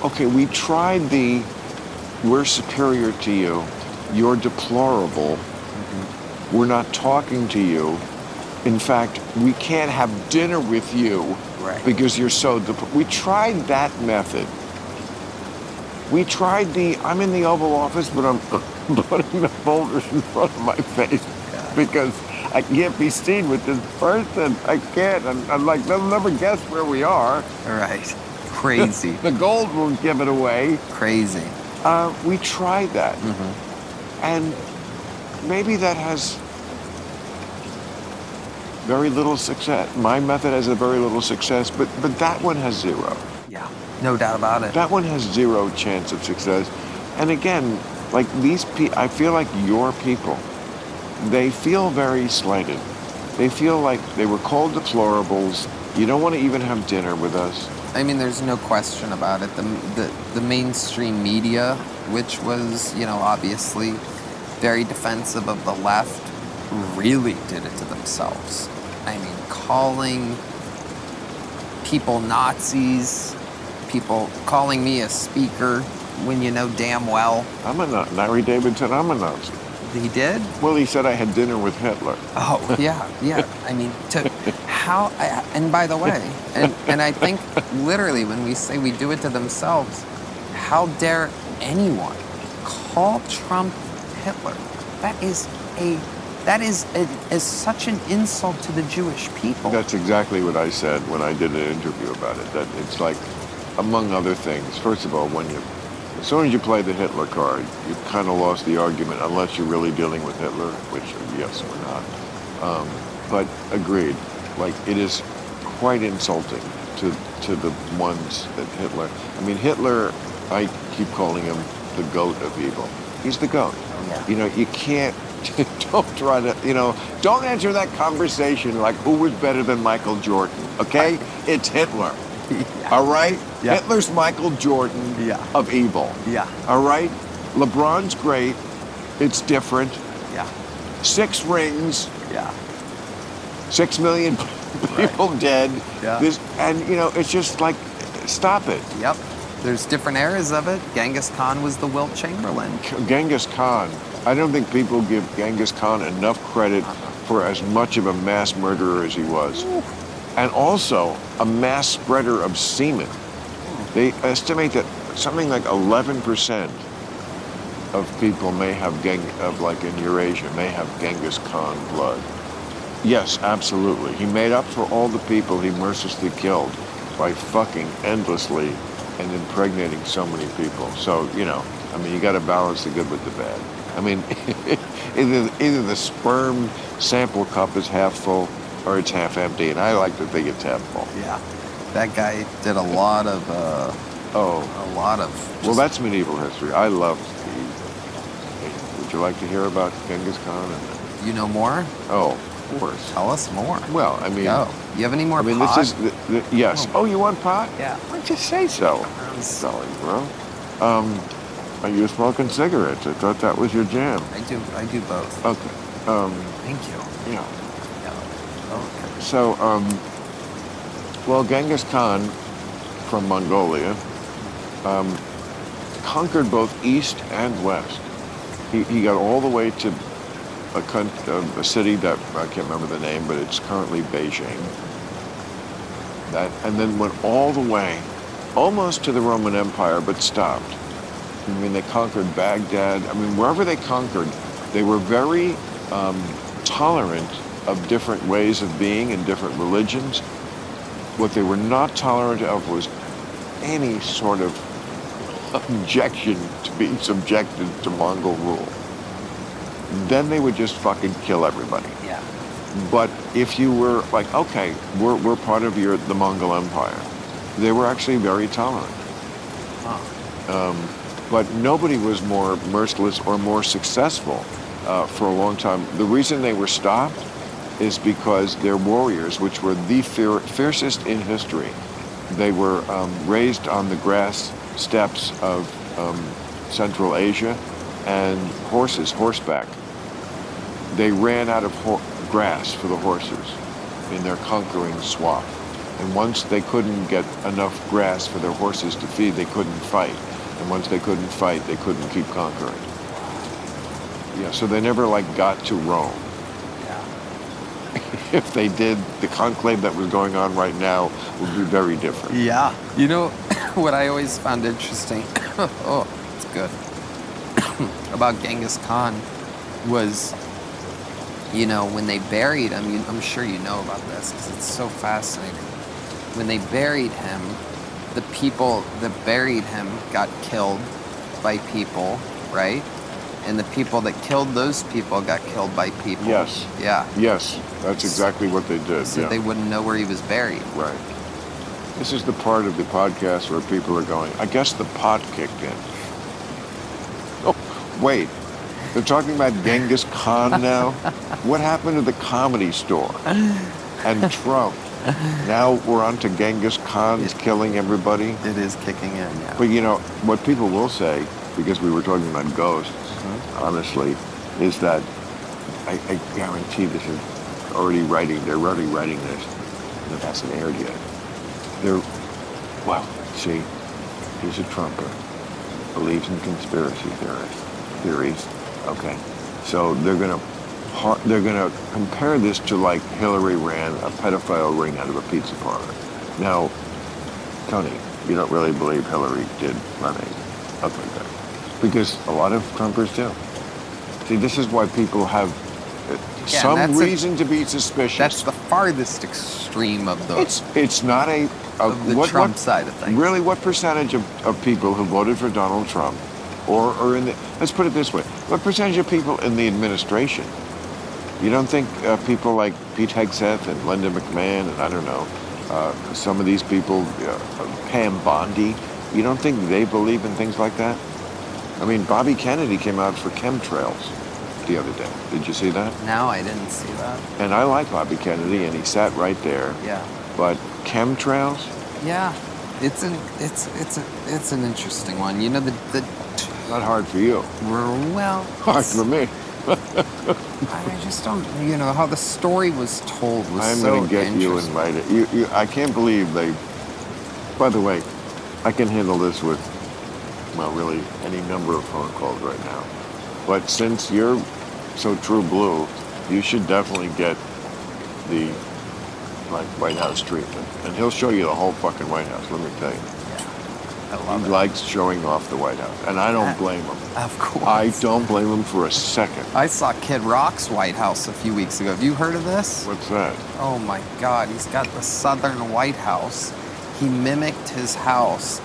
okay, we tried we're superior to you, you're deplorable, we're not talking to you. In fact, we can't have dinner with you because you're so... We tried that method. We tried I'm in the Oval Office, but I'm putting the folders in front of my face because I can't be seen with this person. I can't. I'm like, they'll never guess where we are. Right. Crazy. The gold won't give it away. Crazy. We tried that. And maybe that has... very little success. My method has a very little success, but that one has zero. Yeah, no doubt about it. That one has zero chance of success. And again, like I feel like your people, they feel very slighted. They feel like they were called deplorables. You don't want to even have dinner with us. I mean, there's no question about it. The mainstream media, which was, obviously very defensive of the left, really did it to themselves. I mean, calling people Nazis, people calling me a speaker when you know damn well. I'm a Nazi. Larry David said I'm a Nazi. He did? Well, he said I had dinner with Hitler. Oh, yeah. I mean, and by the way, and I think literally when we say we do it to themselves, how dare anyone call Trump Hitler? That is such an insult to the Jewish people. That's exactly what I said when I did an interview about it. That it's like, among other things, first of all, when As soon as you play the Hitler card, you've kind of lost the argument, unless you're really dealing with Hitler, which, yes, we're not. But agreed, like, it is quite insulting to the ones that Hitler, I mean, Hitler, I keep calling him the goat of evil. He's the goat. Yeah. You know, you can't, don't try to, don't enter that conversation like who was better than Michael Jordan, okay? It's Hitler, Yeah. all right? Yeah. Hitler's Michael Jordan Yeah. of evil, Yeah. all right? LeBron's great, it's different. Yeah. 6 rings, Yeah. 6 million people dead. Yeah. It's just like, stop it. Yep. There's different eras of it. Genghis Khan was the Wilt Chamberlain. Genghis Khan, I don't think people give Genghis Khan enough credit for as much of a mass murderer as he was. And also a mass spreader of semen. They estimate that something like 11% of people may have, in Eurasia, may have Genghis Khan blood. Yes, absolutely. He made up for all the people he mercilessly killed by fucking endlessly and impregnating so many people. So, you got to balance the good with the bad. I mean, either the sperm sample cup is half full or it's half empty, and I like to think it's half full. Yeah. That guy did a lot of, Well, that's medieval history. I love Would you like to hear about Genghis Khan? You know more? Oh, of course. Tell us more. Well, I mean... Go. You have any more pot? This is... yes. Oh, you want pot? Yeah. Why don't you say so? I'm sorry, bro. Are you smoking cigarettes? I thought that was your jam. I do both. Okay. Thank you. Yeah. Oh, okay. So, Genghis Khan from Mongolia conquered both east and west. He got all the way to a city that I can't remember the name, but it's currently Beijing. And then went all the way, almost to the Roman Empire, but stopped. I mean, they conquered Baghdad. I mean, wherever they conquered, they were very tolerant of different ways of being and different religions. What they were not tolerant of was any sort of objection to being subjected to Mongol rule. Then they would just fucking kill everybody. Yeah. But if you were like, okay, we're part of the Mongol Empire, they were actually very tolerant. Huh. But nobody was more merciless or more successful for a long time. The reason they were stopped is because their warriors, which were the fiercest in history, they were raised on the grass steppes of Central Asia, and horseback. They ran out of grass for the horses in their conquering swath. And once they couldn't get enough grass for their horses to feed, they couldn't fight. And once they couldn't fight, they couldn't keep conquering. Yeah, so they never got to Rome. Yeah. If they did, the conclave that was going on right now would be very different. Yeah. You know what I always found interesting? Oh, it's good. About Genghis Khan was, when they buried him, I'm sure you know about this because it's so fascinating. When they buried him, the people that buried him got killed by people, right? And the people that killed those people got killed by people. Yes. Yeah. Yes, that's exactly what they did. So they wouldn't know where he was buried. Right. This is the part of the podcast where people are going, I guess the pot kicked in. Oh, wait. They're talking about Genghis Khan now? What happened to the Comedy Store? And Trump? Now we're on to Genghis Khan's killing everybody? It is kicking in, yeah. But what people will say, because we were talking about ghosts, honestly, is that I guarantee this is they're already writing this, and it hasn't aired yet. See, he's a Trumper, believes in conspiracy theories. Okay, so they're gonna compare this to Hillary ran a pedophile ring out of a pizza parlor. Now, Tony, you don't really believe Hillary did run a up like that, because a lot of Trumpers do. See, this is why people have some reason to be suspicious. That's the farthest extreme of the... It's not a of the Trump side of things. Really, what percentage of people who voted for Donald Trump, or in the, let's put it this way, what percentage of people in the administration? You don't think people like Pete Hegseth and Linda McMahon and I don't know, some of these people, Pam Bondi, you don't think they believe in things like that? I mean, Bobby Kennedy came out for chemtrails the other day. Did you see that? No, I didn't see that. And I like Bobby Kennedy, and he sat right there. Yeah. But chemtrails? Yeah, it's an interesting one. You know, the Not hard for you. well, Hard for me. I just don't. You know how the story was told was I'm so going to get you interesting. invited. I can't believe they. By the way, I can handle this with, well, really any number of phone calls right now. But since you're so true blue, you should definitely get the White House treatment, and he'll show you the whole fucking White House. Let me tell you. I love He it. likes showing off the White House, and I don't blame him. Of course. I don't blame him for a second. I saw Kid Rock's White House a few weeks ago. Have you heard of this? What's that? Oh my God, he's got the Southern White House. He mimicked his house.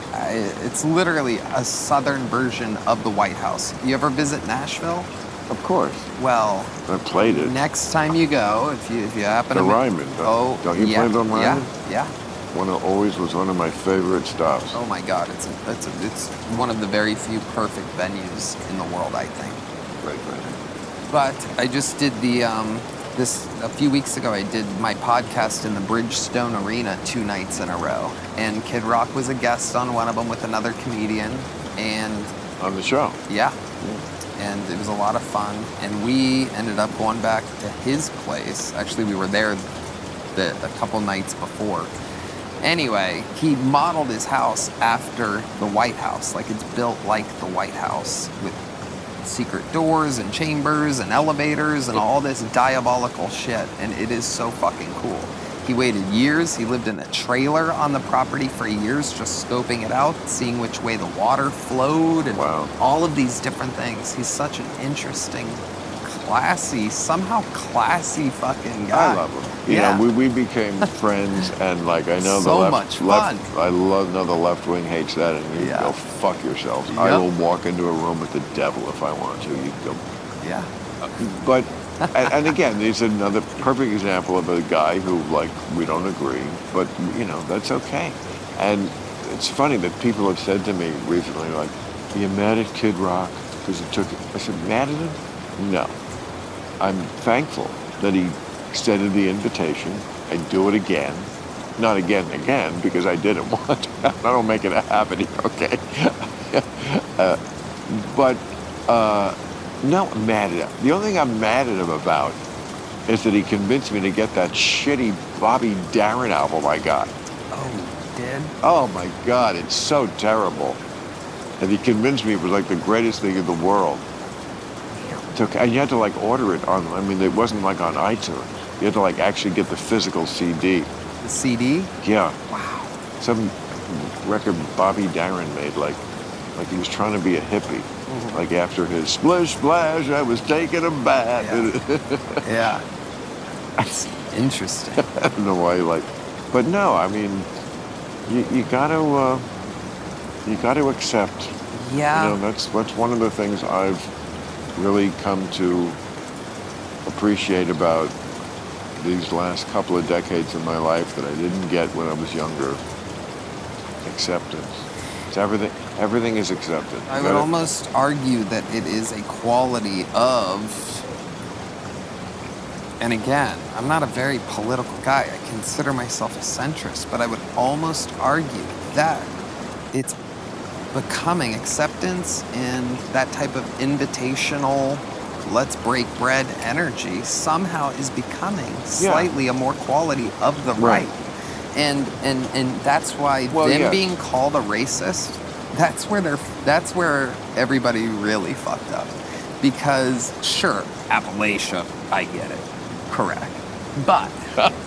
It's literally a Southern version of the White House. You ever visit Nashville? Of course. Well, I played it. next time you go, if you happen The to Ryman. Don't you yeah, play the Ryman? Yeah. Always was one of my favorite stops. Oh my God, it's one of the very few perfect venues in the world, I think. Right. But I just did a few weeks ago, I did my podcast in the Bridgestone Arena 2 nights in a row. And Kid Rock was a guest on one of them with another comedian. And On the show. yeah, and it was a lot of fun. And we ended up going back to his place. Actually, we were there a couple nights before. Anyway, he modeled his house after the White House. Like, it's built like the White House with secret doors and chambers and elevators and all this diabolical shit. And it is so fucking cool. He waited years. He lived in a trailer on the property for years, just scoping it out, seeing which way the water flowed and Wow. all of these different things. He's such an interesting, somehow classy fucking guy. I love him. You Yeah. know, we became friends, and like I know So the much left, fun. I know the left wing hates that, and you Yeah. can go fuck yourselves. I Yep. will walk into a room with the devil if I want to. You can go. Yeah. But and again, there's another perfect example of a guy who, like, we don't agree, but you know that's okay. And it's funny that people have said to me recently, like, "Are you mad at Kid Rock because it took?" I said, "Mad at him? No. I'm thankful that he extended the invitation. I'd do it again. Not again, because I didn't want to. I don't make it a habit here, okay? No, I'm mad at him. The only thing I'm mad at him about is that he convinced me to get that shitty Bobby Darin album I got. Oh, you did? Oh my God, it's so terrible. And he convinced me it was like the greatest thing in the world. And you had to like order it on, I mean, it wasn't like on iTunes. You had to like actually get the physical CD. The CD? Yeah. Wow. Some record Bobby Darin made, like he was trying to be a hippie. Mm-hmm. Like after his splish splash, I was taking a bath. Yeah. That's interesting. I don't know why, but no, I mean, you got to accept. Yeah. You know, that's one of the things I've really come to appreciate about these last couple of decades of my life that I didn't get when I was younger. Acceptance. It's everything is accepted. I would almost argue that it is a quality of, and again, I'm not a very political guy. I consider myself a centrist, but I would almost argue that it's becoming acceptance and that type of invitational, let's break bread energy somehow is becoming slightly a more quality of the right. And that's why being called a racist, that's where everybody really fucked up. Because sure, Appalachia, I get it. Correct. But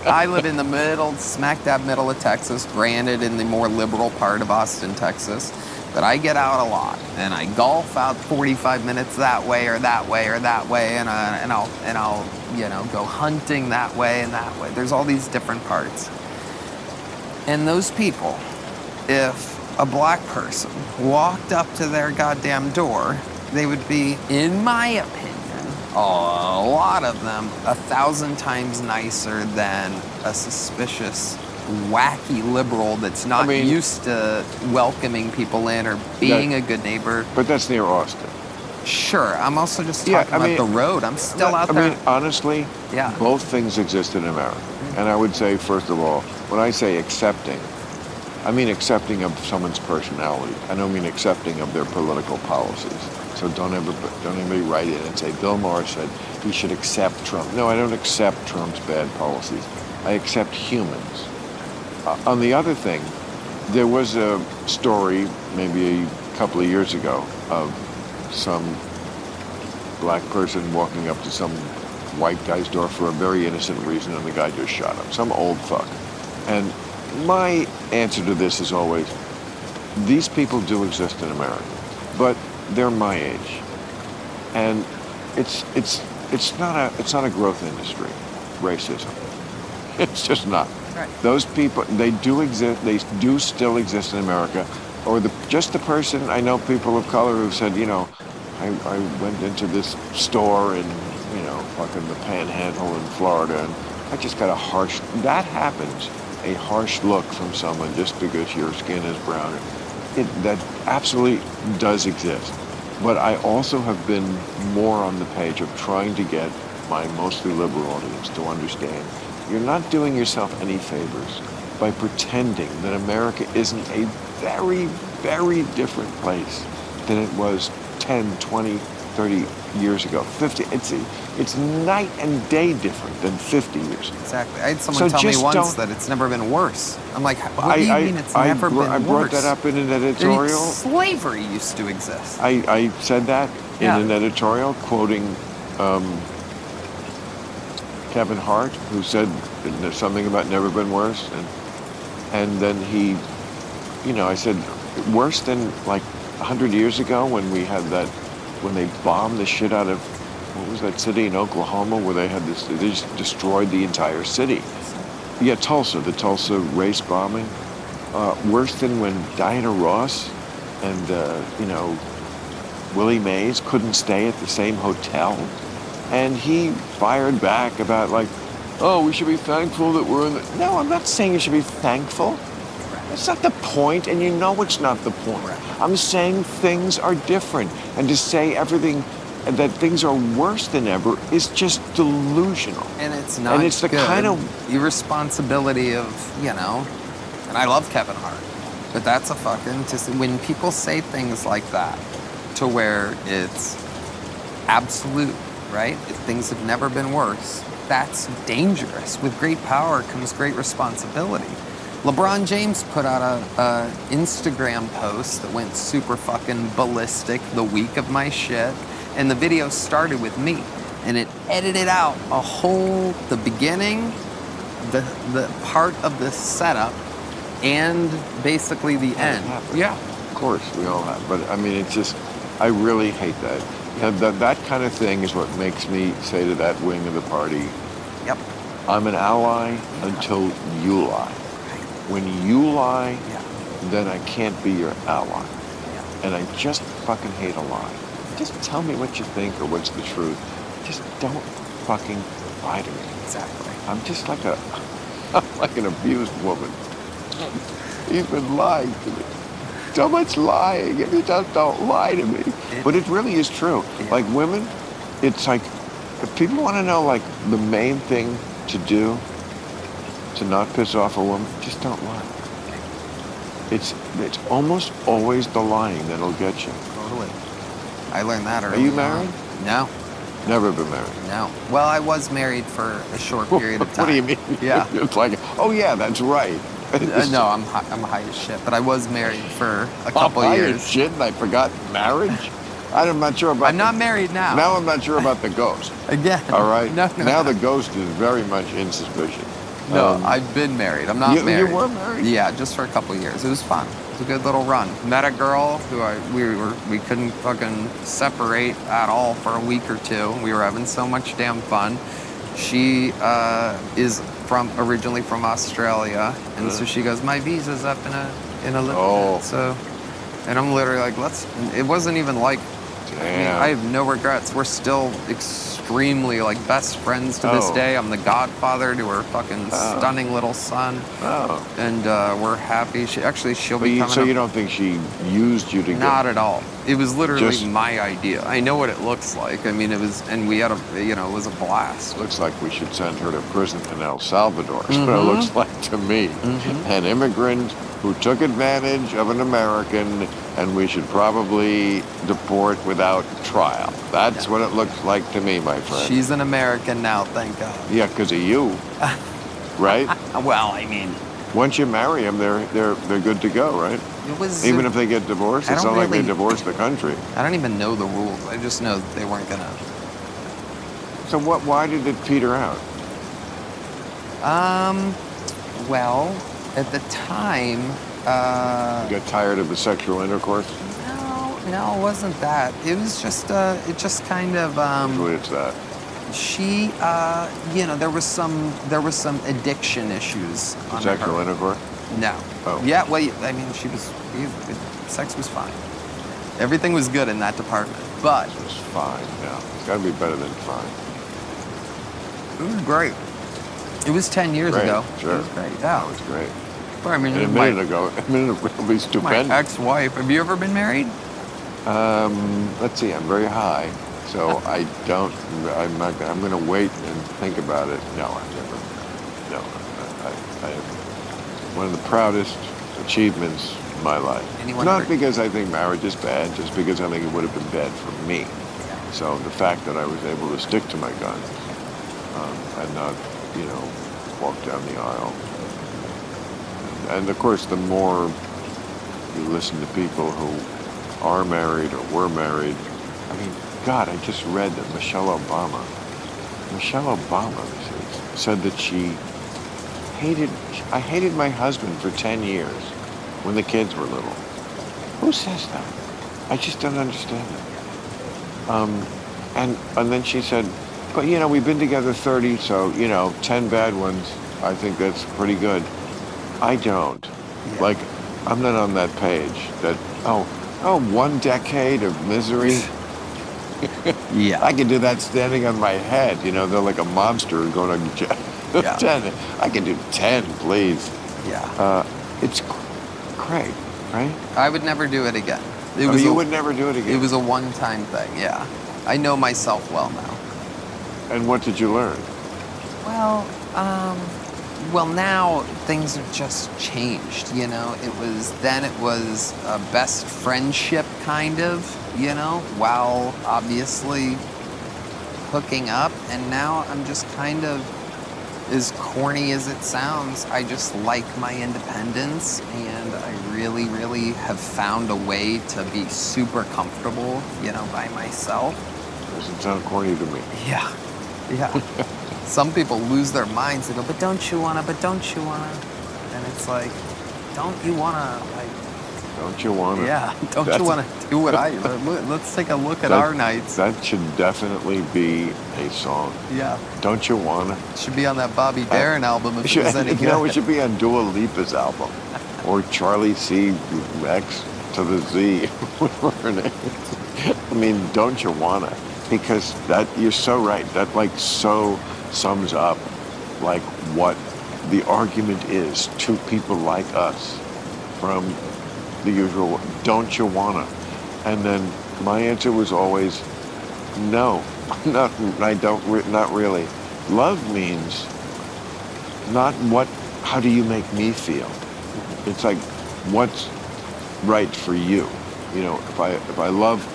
I live in the smack dab middle of Texas, granted in the more liberal part of Austin, Texas. But I get out a lot, and I golf out 45 minutes that way or that way or that way, and I'll go hunting that way and that way. There's all these different parts. And those people, if a black person walked up to their goddamn door, they would be, in my opinion, a lot of them, 1,000 times nicer than a suspicious, wacky liberal that's not used to welcoming people in or being a good neighbor. But that's near Austin. Sure, I'm also just talking about the road. I'm still out there. I mean, honestly, both things exist in America. And I would say, first of all, when I say accepting, I mean accepting of someone's personality. I don't mean accepting of their political policies. So don't anybody write in and say, Bill Maher said we should accept Trump. No, I don't accept Trump's bad policies. I accept humans. On the other thing, there was a story maybe a couple of years ago of some black person walking up to some white guy's door for a very innocent reason, and the guy just shot him, some old fuck. And my answer to this is always, these people do exist in America, but they're my age, and it's not a growth industry, racism. It's just not. Right. Those people, they do exist. They do still exist in America, or just the person. I know people of color who've said, you know, I went into this store in, you know, fucking the Panhandle in Florida, and I just got that happens, a harsh look from someone just because your skin is brown. That absolutely does exist. But I also have been more on the page of trying to get my mostly liberal audience to understand you're not doing yourself any favors by pretending that America isn't a very, very different place than it was 10, 20, 30 years ago, 50. It's night and day different than 50 years ago. Exactly. I had someone tell me once that it's never been worse. I'm like, what do you mean it's never been worse? I brought that up in an editorial. Slavery used to exist. I said that in an editorial, quoting Kevin Hart, who said there's something about never been worse. And then he, you know, I said, worse than like 100 years ago when we had that, when they bombed the shit out of, what was that city in Oklahoma where they had this, they just destroyed the entire city. Yeah, Tulsa, the Tulsa race bombing. Worse than when Diana Ross and, you know, Willie Mays couldn't stay at the same hotel. And he fired back about like, oh, we should be thankful that we're in the... No, I'm not saying you should be thankful. That's not the point, and you know it's not the point. I'm saying things are different. And to say everything, that things are worse than ever is just delusional. And it's not And it's the good. kind of... irresponsibility of, you know, and I love Kevin Hart, but that's a fucking... when people say things like that to where it's absolute, right? If things have never been worse, that's dangerous. With great power comes great responsibility. LeBron James put out a Instagram post that went super fucking ballistic the week of my shit, and the video started with me, and it edited out the beginning, the part of the setup, and basically the end. Yeah, of course, we all have. But I mean, it's just, I really hate that. And that kind of thing is what makes me say to that wing of the party, yep, I'm an ally until you lie. When you lie, then I can't be your ally. And I just fucking hate a lie. Just tell me what you think or what's the truth. Just don't fucking lie to me. Exactly. I'm just like I'm like an abused woman. He's been lying to me. So much lying. If you just don't lie to me. But it really is true. Yeah. Like women, it's like, if people want to know like the main thing to do to not piss off a woman, just don't lie. It's almost always the lying that'll get you. Totally. I learned that early. Are you married? No. Never been married. No. Well, I was married for a short period of time. What do you mean? Yeah. It's like, oh yeah, that's right. No, I'm high as shit, but I was married for a couple high years. as shit, and I forgot marriage. I'm not sure about. I'm not married now. Now I'm not sure about the ghost. Again. All right. No. Now the ghost is very much in suspicion. No, I've been married. I'm not married. You were married? Yeah, just for a couple years. It was fun. It was a good little run. Met a girl who we couldn't fucking separate at all for a week or two. We were having so much damn fun. She is originally from Australia, and so she goes, my visa's up in a little Oh. bit. So, and I'm literally like, it wasn't even like, I mean, Damn. I have no regrets. We're still extremely like best friends to this Oh. day. I'm the godfather to her fucking stunning little son, Oh. and we're happy. She'll But be coming so up. you don't think she used you to Not at all. It was literally Just- my idea. I know what it looks like. I mean, it was, and we had it was a blast. Looks like we should send her to prison in El Salvador. Is what it looks like to me. An immigrant who took advantage of an American, and we should probably deport without trial. That's what it looks like to me, my friend. She's an American now, thank God. Yeah, because of you, right? Well, I mean, Once you marry them, they're good to go, right? it was Even if they get divorced, I it's don't not like they really- divorced the country. I don't even know the rules. I just know that they weren't gonna. So why did it peter out? Well, at the time, You got tired of the sexual intercourse? no, it wasn't that. It was just, it just kind of, Usually it's that. she, there was some addiction issues on Sexual her. intercourse? No. Oh. Yeah, well, I mean, sex was fine. Everything was good in that department, but It was fine. Yeah, it's got to be better than fine. it was great. It was 10 years Great, ago. sure. It was great, yeah. That was great. Well, I mean, And a minute ago, it'll be my stupendous. ex-wife. Have you ever been married? Let's see, I'm very high, so I'm going to wait and think about it. No, I've never. No, I one of the proudest achievements in my life. Anyone Not ever- because I think marriage is bad, just because I think it would have been bad for me. So the fact that I was able to stick to my guns and not, walk down the aisle. And of course, the more you listen to people who are married or were married, I mean, God, I just read that Michelle Obama said that I hated my husband for 10 years when the kids were little. Who says that? I just don't understand it. And then she said, but we've been together 30, so 10 bad ones, I think that's pretty good. I don't. Yeah. Like, I'm not on that page that, 1 decade of misery. Yeah. I can do that standing on my head. They're like a monster going to jail. Yeah. 10. I can do 10, please. Yeah. It's great, right? I would never do it again. You would never do it again. It was a one-time thing, yeah. I know myself well now. And what did you learn? Well, now things have just changed, It was a best friendship kind of, while obviously hooking up. And now I'm just kind of, as corny as it sounds, I just like my independence, and I really, really have found a way to be super comfortable, by myself. Doesn't sound corny to me. Yeah. Yeah. Some people lose their minds. They go, but don't you wanna? And it's like, don't you wanna? Don't you want to? Yeah. Don't you wanna do what let's take a look at our nights. That should definitely be a song. Yeah. Don't you want to? It should be on that Bobby Darin album if it was any good. No, it should be on Dua Lipa's album. Or Charlie C. X to the Z. Whatever her name is. I mean, don't you want to? Because you're so right. That so sums up what the argument is to people like us from the usual, don't you wanna? And then my answer was always, no, not really. Love means not how do you make me feel? It's like, what's right for you? If I love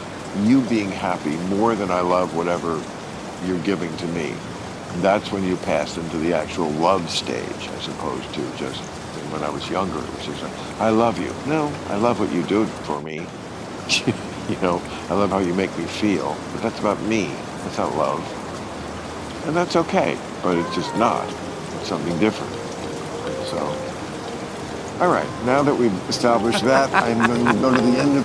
you being happy more than I love whatever you're giving to me, that's when you pass into the actual love stage, as opposed to just when I was younger, which is, I love you. No, I love what you do for me. I love how you make me feel, but that's about me. That's not love. And that's okay, but it's just not. It's something different. So, all right, now that we've established that, I'm going to go to the end of